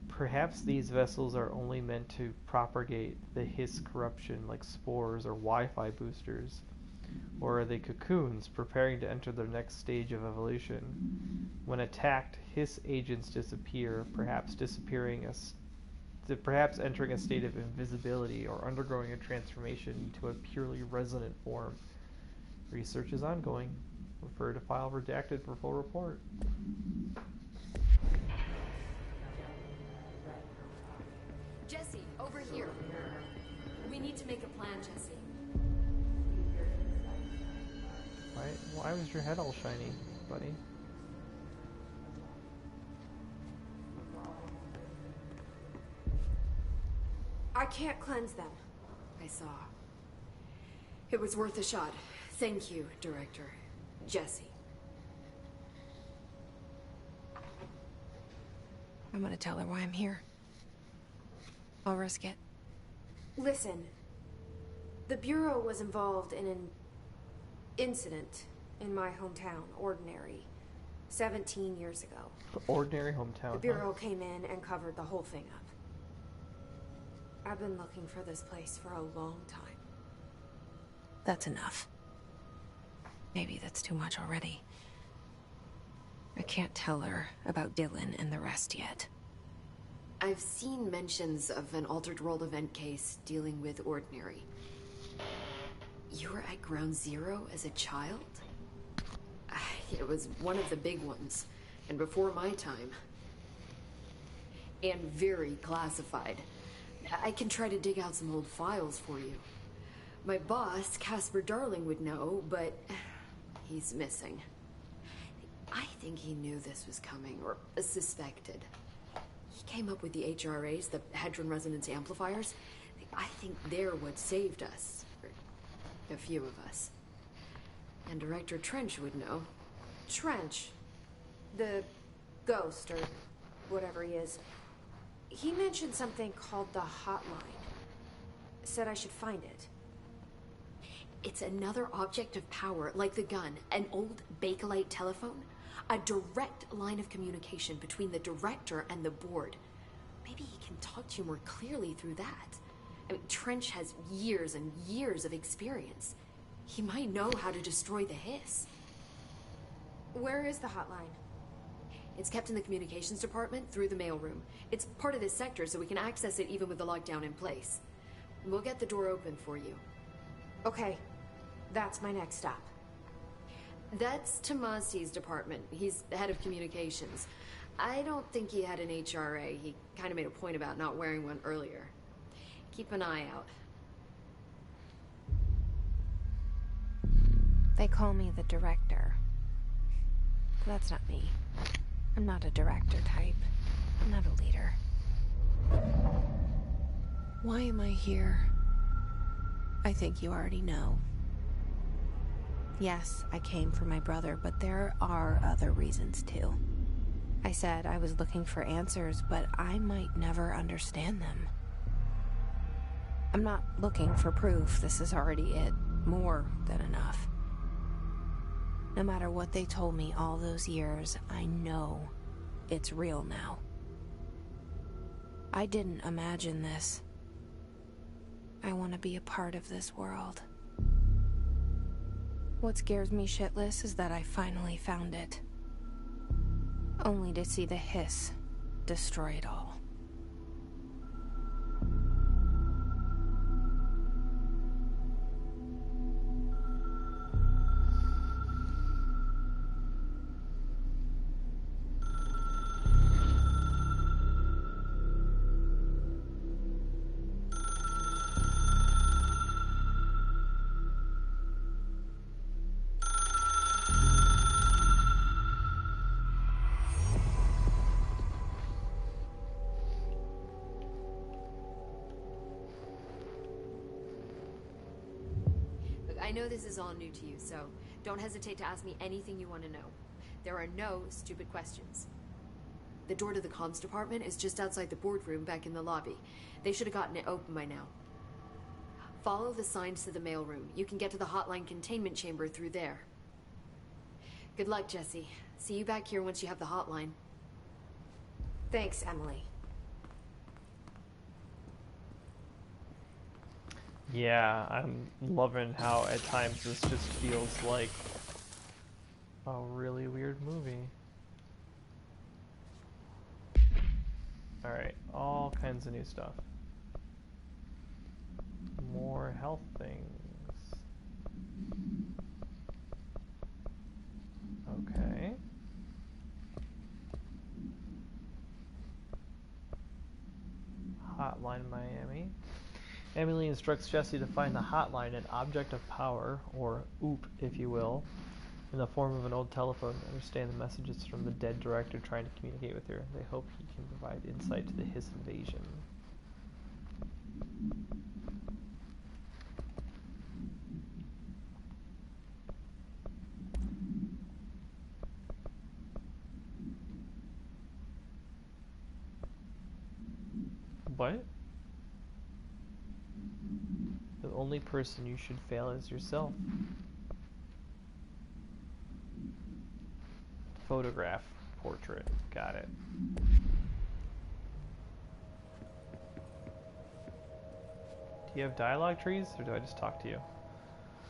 Perhaps these vessels are only meant to propagate the hiss corruption like spores or Wi-Fi boosters. Or are they cocoons preparing to enter their next stage of evolution? When attacked, hiss agents disappear, perhaps entering a state of invisibility or undergoing a transformation into a purely resonant form. Research is ongoing. Refer to file redacted for full report. Jesse, over here. We need to make a plan, Jesse. Why was your head all shiny, buddy? I can't cleanse them. I saw. It was worth a shot. Thank you, Director. Jesse. I'm gonna tell her why I'm here. I'll risk it. Listen, the Bureau was involved in an incident in my hometown, Ordinary, 17 years ago. Ordinary hometown. The Bureau came in and covered the whole thing up. I've been looking for this place for a long time. That's enough. Maybe that's too much already. I can't tell her about Dylan and the rest yet. I've seen mentions of an Altered World event case dealing with Ordinary. You were at Ground Zero as a child? It was one of the big ones, and before my time. And very classified. I can try to dig out some old files for you. My boss, Casper Darling, would know, but he's missing. I think he knew this was coming, or suspected. He came up with the HRAs, the Hadron Resonance Amplifiers. I think they're what saved us. Or a few of us. And Director Trench would know. Trench, the ghost, or whatever he is, he mentioned something called the Hotline. Said I should find it. It's another object of power, like the gun, an old Bakelite telephone. A direct line of communication between the director and the board. Maybe he can talk to you more clearly through that. I mean, Trench has years and years of experience. He might know how to destroy the hiss. Where is the hotline? It's kept in the communications department through the mailroom. It's part of this sector, so we can access it even with the lockdown in place. We'll get the door open for you. Okay, that's my next stop. That's Tomasi's department. He's the head of communications. I don't think he had an HRA. He kind of made a point about not wearing one earlier. Keep an eye out. They call me the director. That's not me. I'm not a director type. I'm not a leader. Why am I here? I think you already know. Yes, I came for my brother, but there are other reasons too. I said I was looking for answers, but I might never understand them. I'm not looking for proof. This is already it. More than enough. No matter what they told me all those years, I know it's real now. I didn't imagine this. I want to be a part of this world. What scares me shitless is that I finally found it. Only to see the hiss destroy it all. I know this is all new to you, so don't hesitate to ask me anything you want to know. There are no stupid questions. The door to the comms department is just outside the boardroom back in the lobby. They should have gotten it open by now. Follow the signs to the mailroom. You can get to the hotline containment chamber through there. Good luck, Jesse. See you back here once you have the hotline. Thanks, Emily. Yeah, I'm loving how at times this just feels like a really weird movie. Alright, all kinds of new stuff. More health things. Okay. Hotline Miami. Emily instructs Jesse to find the hotline, an object of power, or OOP, if you will, in the form of an old telephone to understand the messages from the dead director trying to communicate with her. They hope he can provide insight to the Hiss invasion. What? The only person you should fail is yourself. Photograph portrait. Got it. Do you have dialogue trees, or do I just talk to you?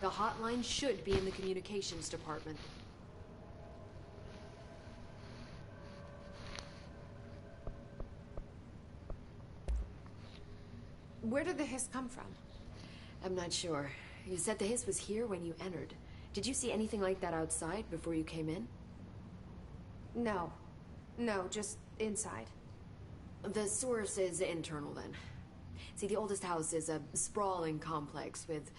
The hotline should be in the communications department. Where did the hiss come from? I'm not sure. You said the hiss was here when you entered. Did you see anything like that outside before you came in? No. No, just inside. The source is internal then. See, the oldest house is a sprawling complex with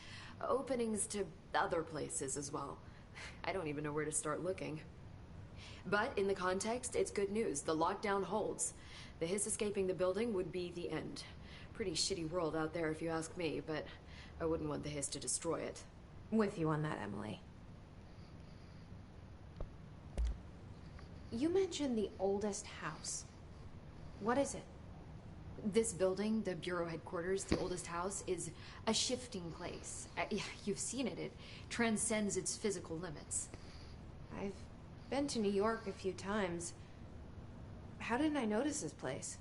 openings to other places as well. I don't even know where to start looking. But in the context, it's good news. The lockdown holds. The hiss escaping the building would be the end. Pretty shitty world out there if you ask me, but I wouldn't want the hiss to destroy it. With you on that, Emily. You mentioned the oldest house. What is it? This building, the Bureau headquarters, the oldest house, is a shifting place. You've seen it. It transcends its physical limits. I've been to New York a few times. How didn't I notice this place?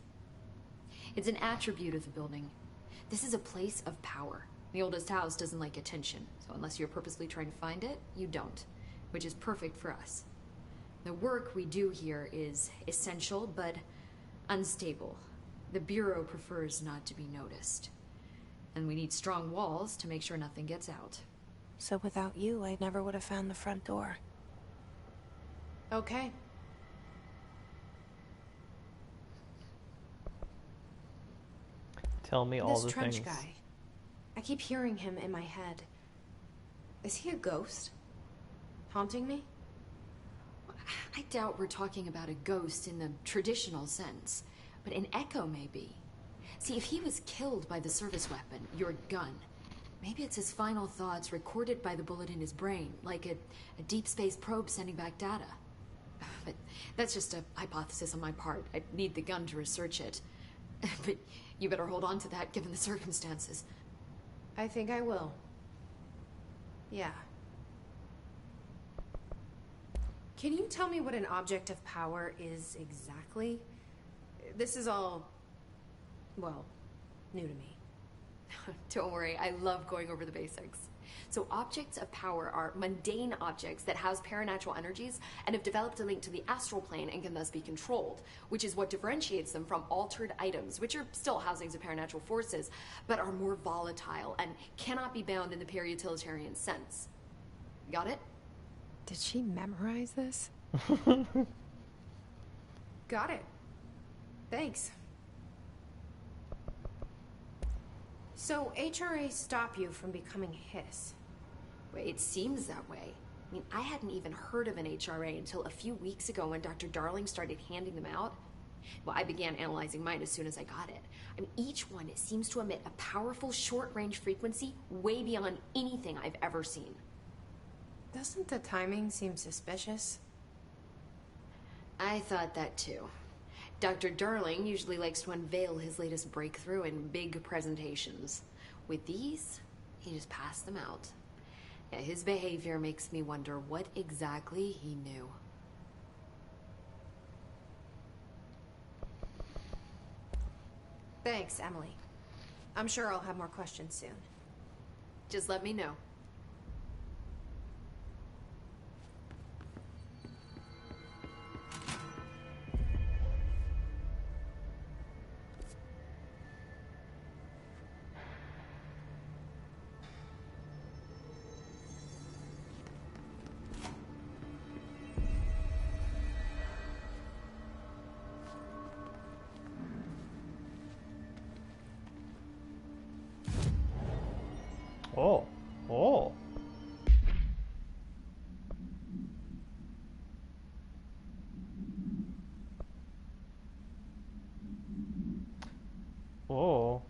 It's an attribute of the building. This is a place of power. The oldest house doesn't like attention, so unless you're purposely trying to find it, you don't, which is perfect for us. The work we do here is essential, but unstable. The Bureau prefers not to be noticed. And we need strong walls to make sure nothing gets out. So without you, I never would have found the front door. Okay. Tell me all the This trench things. guy. I keep hearing him in my head. Is he a ghost? Haunting me? I doubt we're talking about a ghost in the traditional sense, but an echo maybe. See, if he was killed by the service weapon, your gun, maybe it's his final thoughts recorded by the bullet in his brain, like a deep space probe sending back data. But that's just a hypothesis on my part. I'd need the gun to research it. But you better hold on to that given the circumstances. I think I will. Yeah. Can you tell me what an object of power is exactly? This is all, well, new to me. Don't worry, I love going over the basics. So objects of power are mundane objects that house paranatural energies and have developed a link to the astral plane and can thus be controlled, which is what differentiates them from altered items, which are still housings of paranatural forces, but are more volatile and cannot be bound in the pure utilitarian sense. Got it? Did she memorize this? Got it. Thanks. So HRA stop you from becoming Hiss? Well, it seems that way. I mean, I hadn't even heard of an HRA until a few weeks ago when Dr. Darling started handing them out. Well, I began analyzing mine as soon as I got it. I mean, each one seems to emit a powerful short-range frequency way beyond anything I've ever seen. Doesn't the timing seem suspicious? I thought that too. Dr. Darling usually likes to unveil his latest breakthrough in big presentations. With these, he just passed them out. Yeah, his behavior makes me wonder what exactly he knew. Thanks, Emily. I'm sure I'll have more questions soon. Just let me know. Oh. Oh. Oh.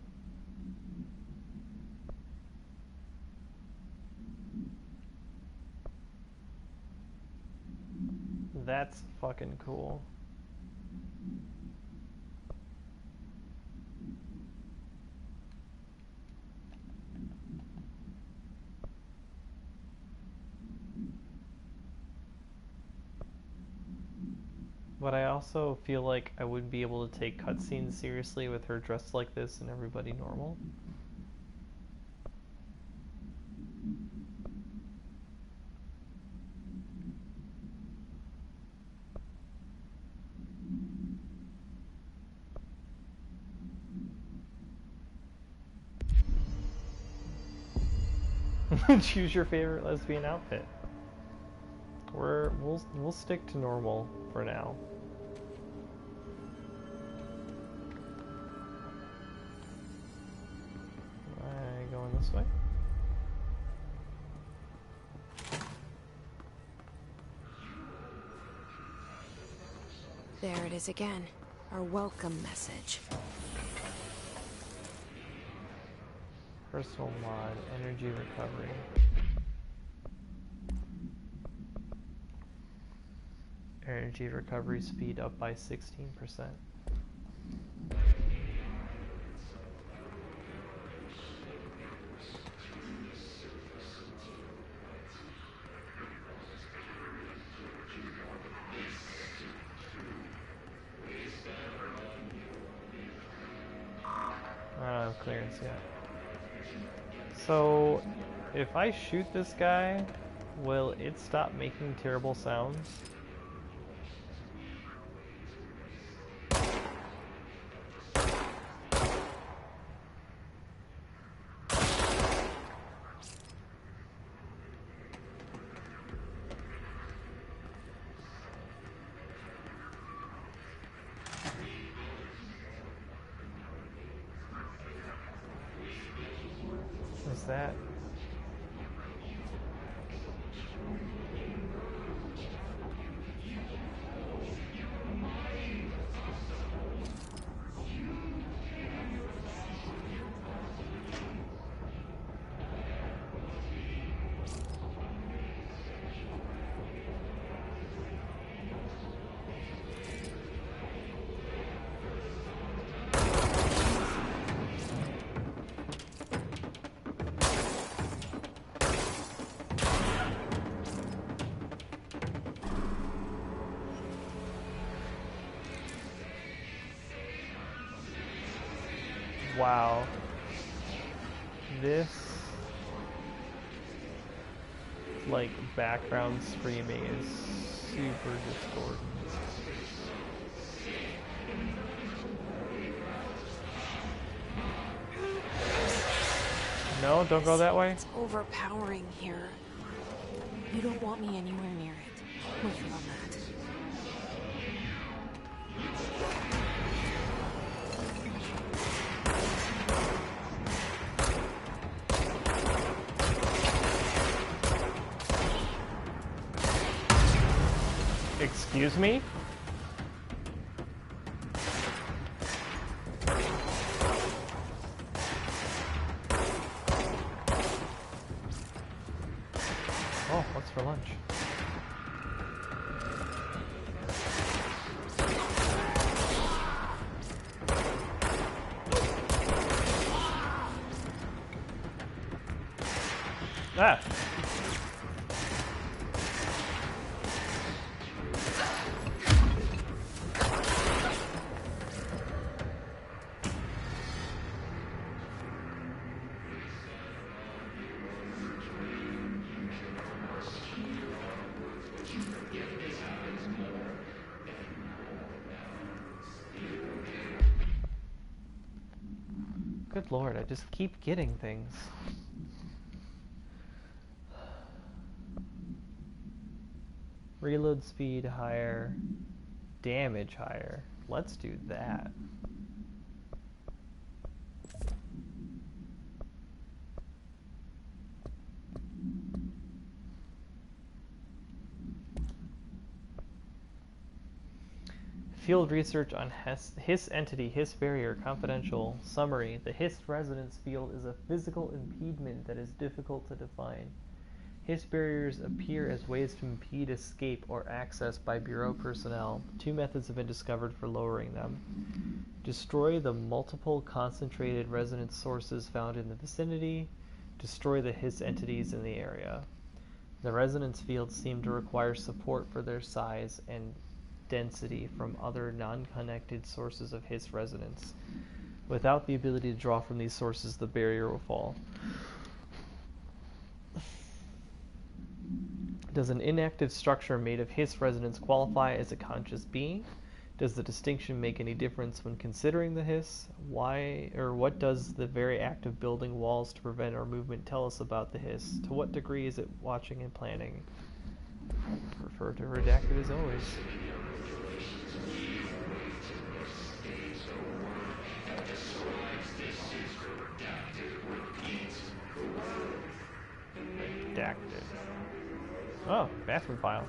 That's fucking cool. But I also feel like I wouldn't be able to take cutscenes seriously with her dressed like this and everybody normal. Choose your favorite lesbian outfit. We'll stick to normal for now. Am I going this way? There it is again. Our welcome message. Personal mod, energy recovery. Energy recovery speed up by 16%. I don't have clearance yet. So, if I shoot this guy, will it stop making terrible sounds? Is that? Wow. this like background screaming is super discordant. No, don't go that way. It's overpowering here. You don't want me anywhere near it. With you on that. Excuse me? Oh, what's for lunch? Ah! Good lord, I just keep getting things. Reload speed higher, damage higher. Let's do that. Field research on Hiss entity, Hiss barrier, confidential. Summary. The Hiss resonance field is a physical impediment that is difficult to define. Hiss barriers appear as ways to impede escape or access by Bureau personnel. 2 methods have been discovered for lowering them. Destroy the multiple concentrated resonance sources found in the vicinity. Destroy the Hiss entities in the area. The resonance fields seem to require support for their size and density from other non-connected sources of Hiss resonance. Without the ability to draw from these sources, the barrier will fall. Does an inactive structure made of Hiss resonance qualify as a conscious being? Does the distinction make any difference when considering the Hiss? Why, or what does the very act of building walls to prevent our movement tell us about the Hiss? To what degree is it watching and planning? I prefer to redact it as always. Redacted. Oh, bathroom file.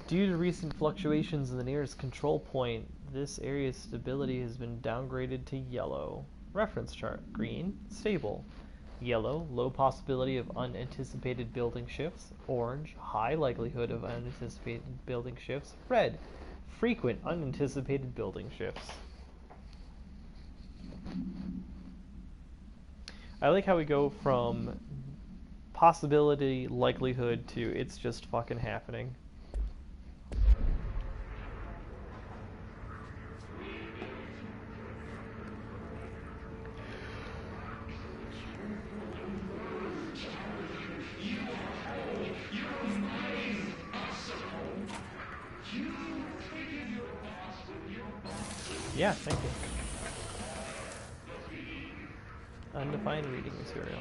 Due to recent fluctuations in the nearest control point, this area's stability has been downgraded to yellow. Reference chart. Green, stable. Yellow, low possibility of unanticipated building shifts. Orange, high likelihood of unanticipated building shifts. Red, frequent unanticipated building shifts. I like how we go from possibility, likelihood to it's just fucking happening. Yeah, thank you. Undefined reading material.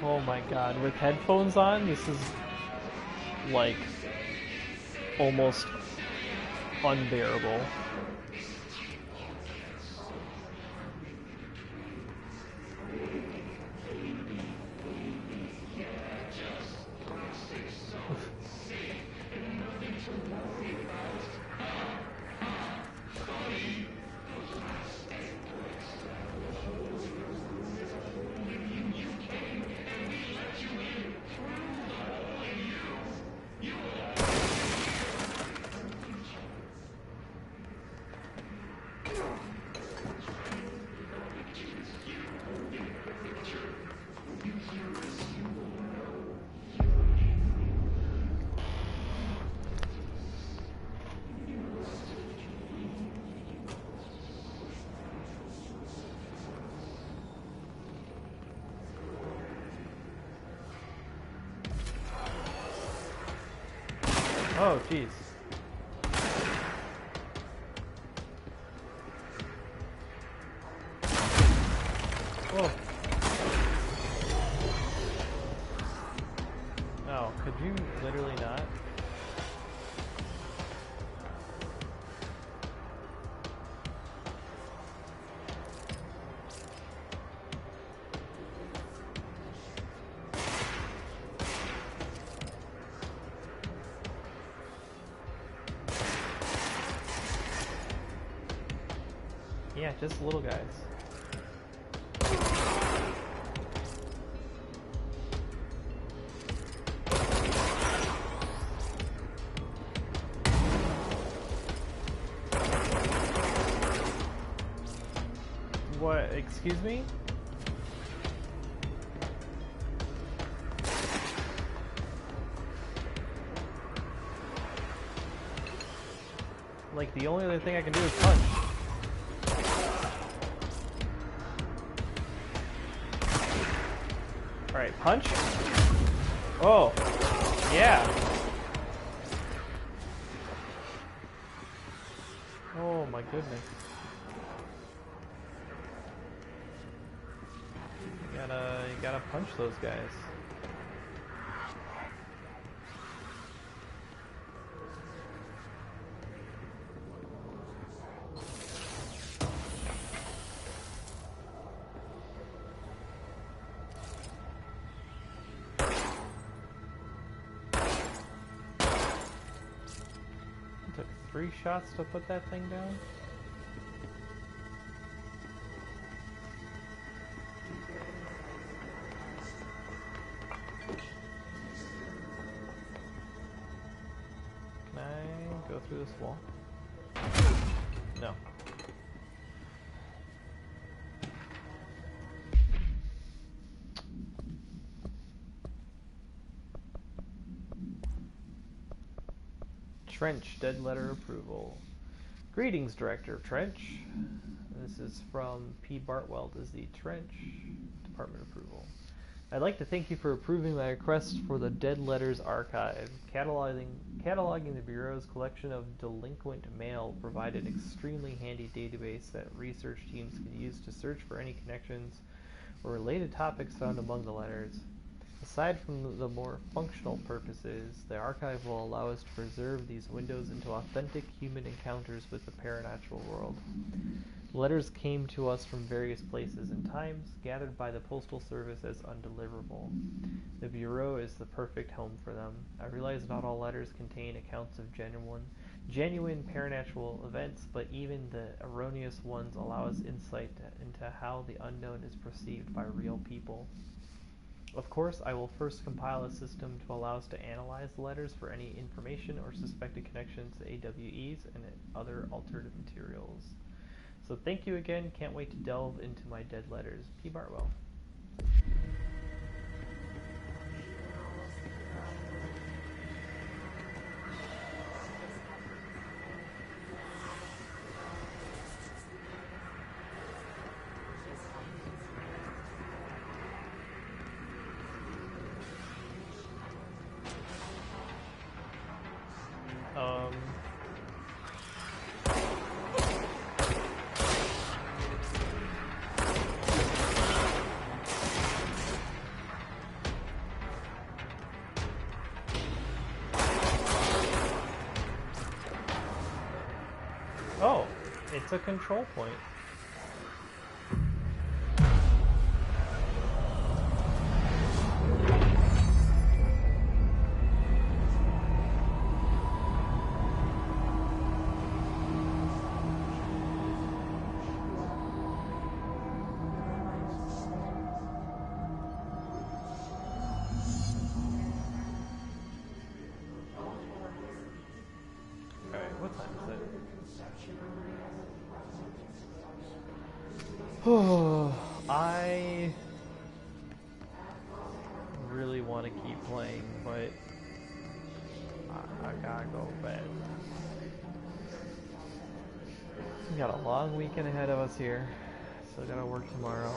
Oh my god, with headphones on, this is like almost unbearable. Oh, jeez. Whoa. Oh, could you literally not? Yeah, just little guys. What? Excuse me? Like, the only other thing I can do is punch. Alright, punch. Oh, yeah. Oh my goodness. You gotta punch those guys. It took 3 shots to put that thing down. Can I go through this wall? No. Trench, dead letter approval. Greetings, Director Trench. This is from P. Bartweld as the Trench Department approval. I'd like to thank you for approving my request for the Dead Letters Archive. Cataloging the Bureau's collection of delinquent mail provided an extremely handy database that research teams could use to search for any connections or related topics found among the letters. Aside from the more functional purposes, the archive will allow us to preserve these windows into authentic human encounters with the paranatural world. Letters came to us from various places and times, gathered by the Postal Service as undeliverable. The Bureau is the perfect home for them. I realize not all letters contain accounts of genuine paranatural events, but even the erroneous ones allow us insight into how the unknown is perceived by real people. Of course, I will first compile a system to allow us to analyze the letters for any information or suspected connections to AWEs and other alternative materials. So thank you again. Can't wait to delve into my dead letters. P. Bartwell. Oh, it's a control point. Alright, what time is it? I really want to keep playing, but I gotta go to bed. We got a long weekend ahead of us here. Still gotta work tomorrow.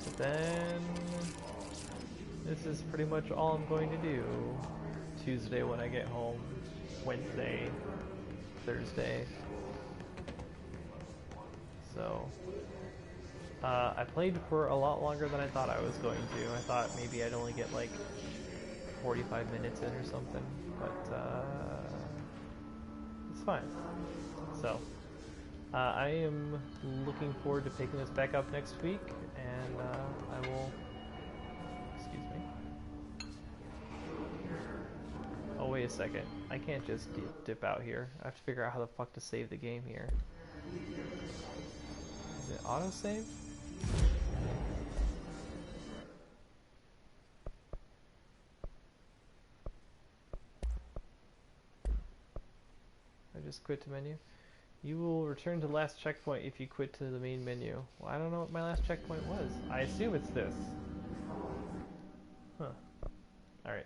But then this is pretty much all I'm going to do Tuesday when I get home, Wednesday, Thursday. So, I played for a lot longer than I thought I was going to. I thought maybe I'd only get like 45 minutes in or something, but it's fine. So, I am looking forward to picking this back up next week, and I will... Excuse me. Oh, wait a second. I can't just dip out here. I have to figure out how the fuck to save the game here. Is it autosave? I just quit to menu. You will return to the last checkpoint if you quit to the main menu. Well, I don't know what my last checkpoint was. I assume it's this. Huh. Alright.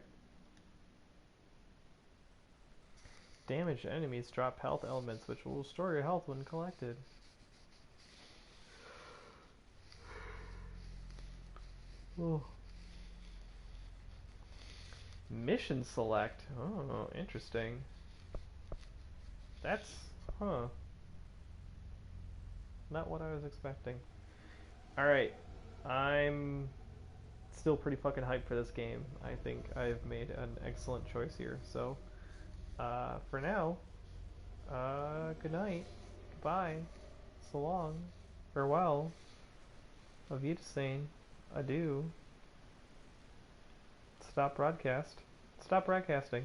Damaged enemies drop health elements, which will restore your health when collected. Oh. Mission select. Oh, interesting. That's... huh. Not what I was expecting. Alright. I'm still pretty fucking hyped for this game. I think I've made an excellent choice here. So, for now, good night. Goodbye. So long. Farewell. Auf Wiedersehen. Adieu. Stop broadcast. Stop broadcasting.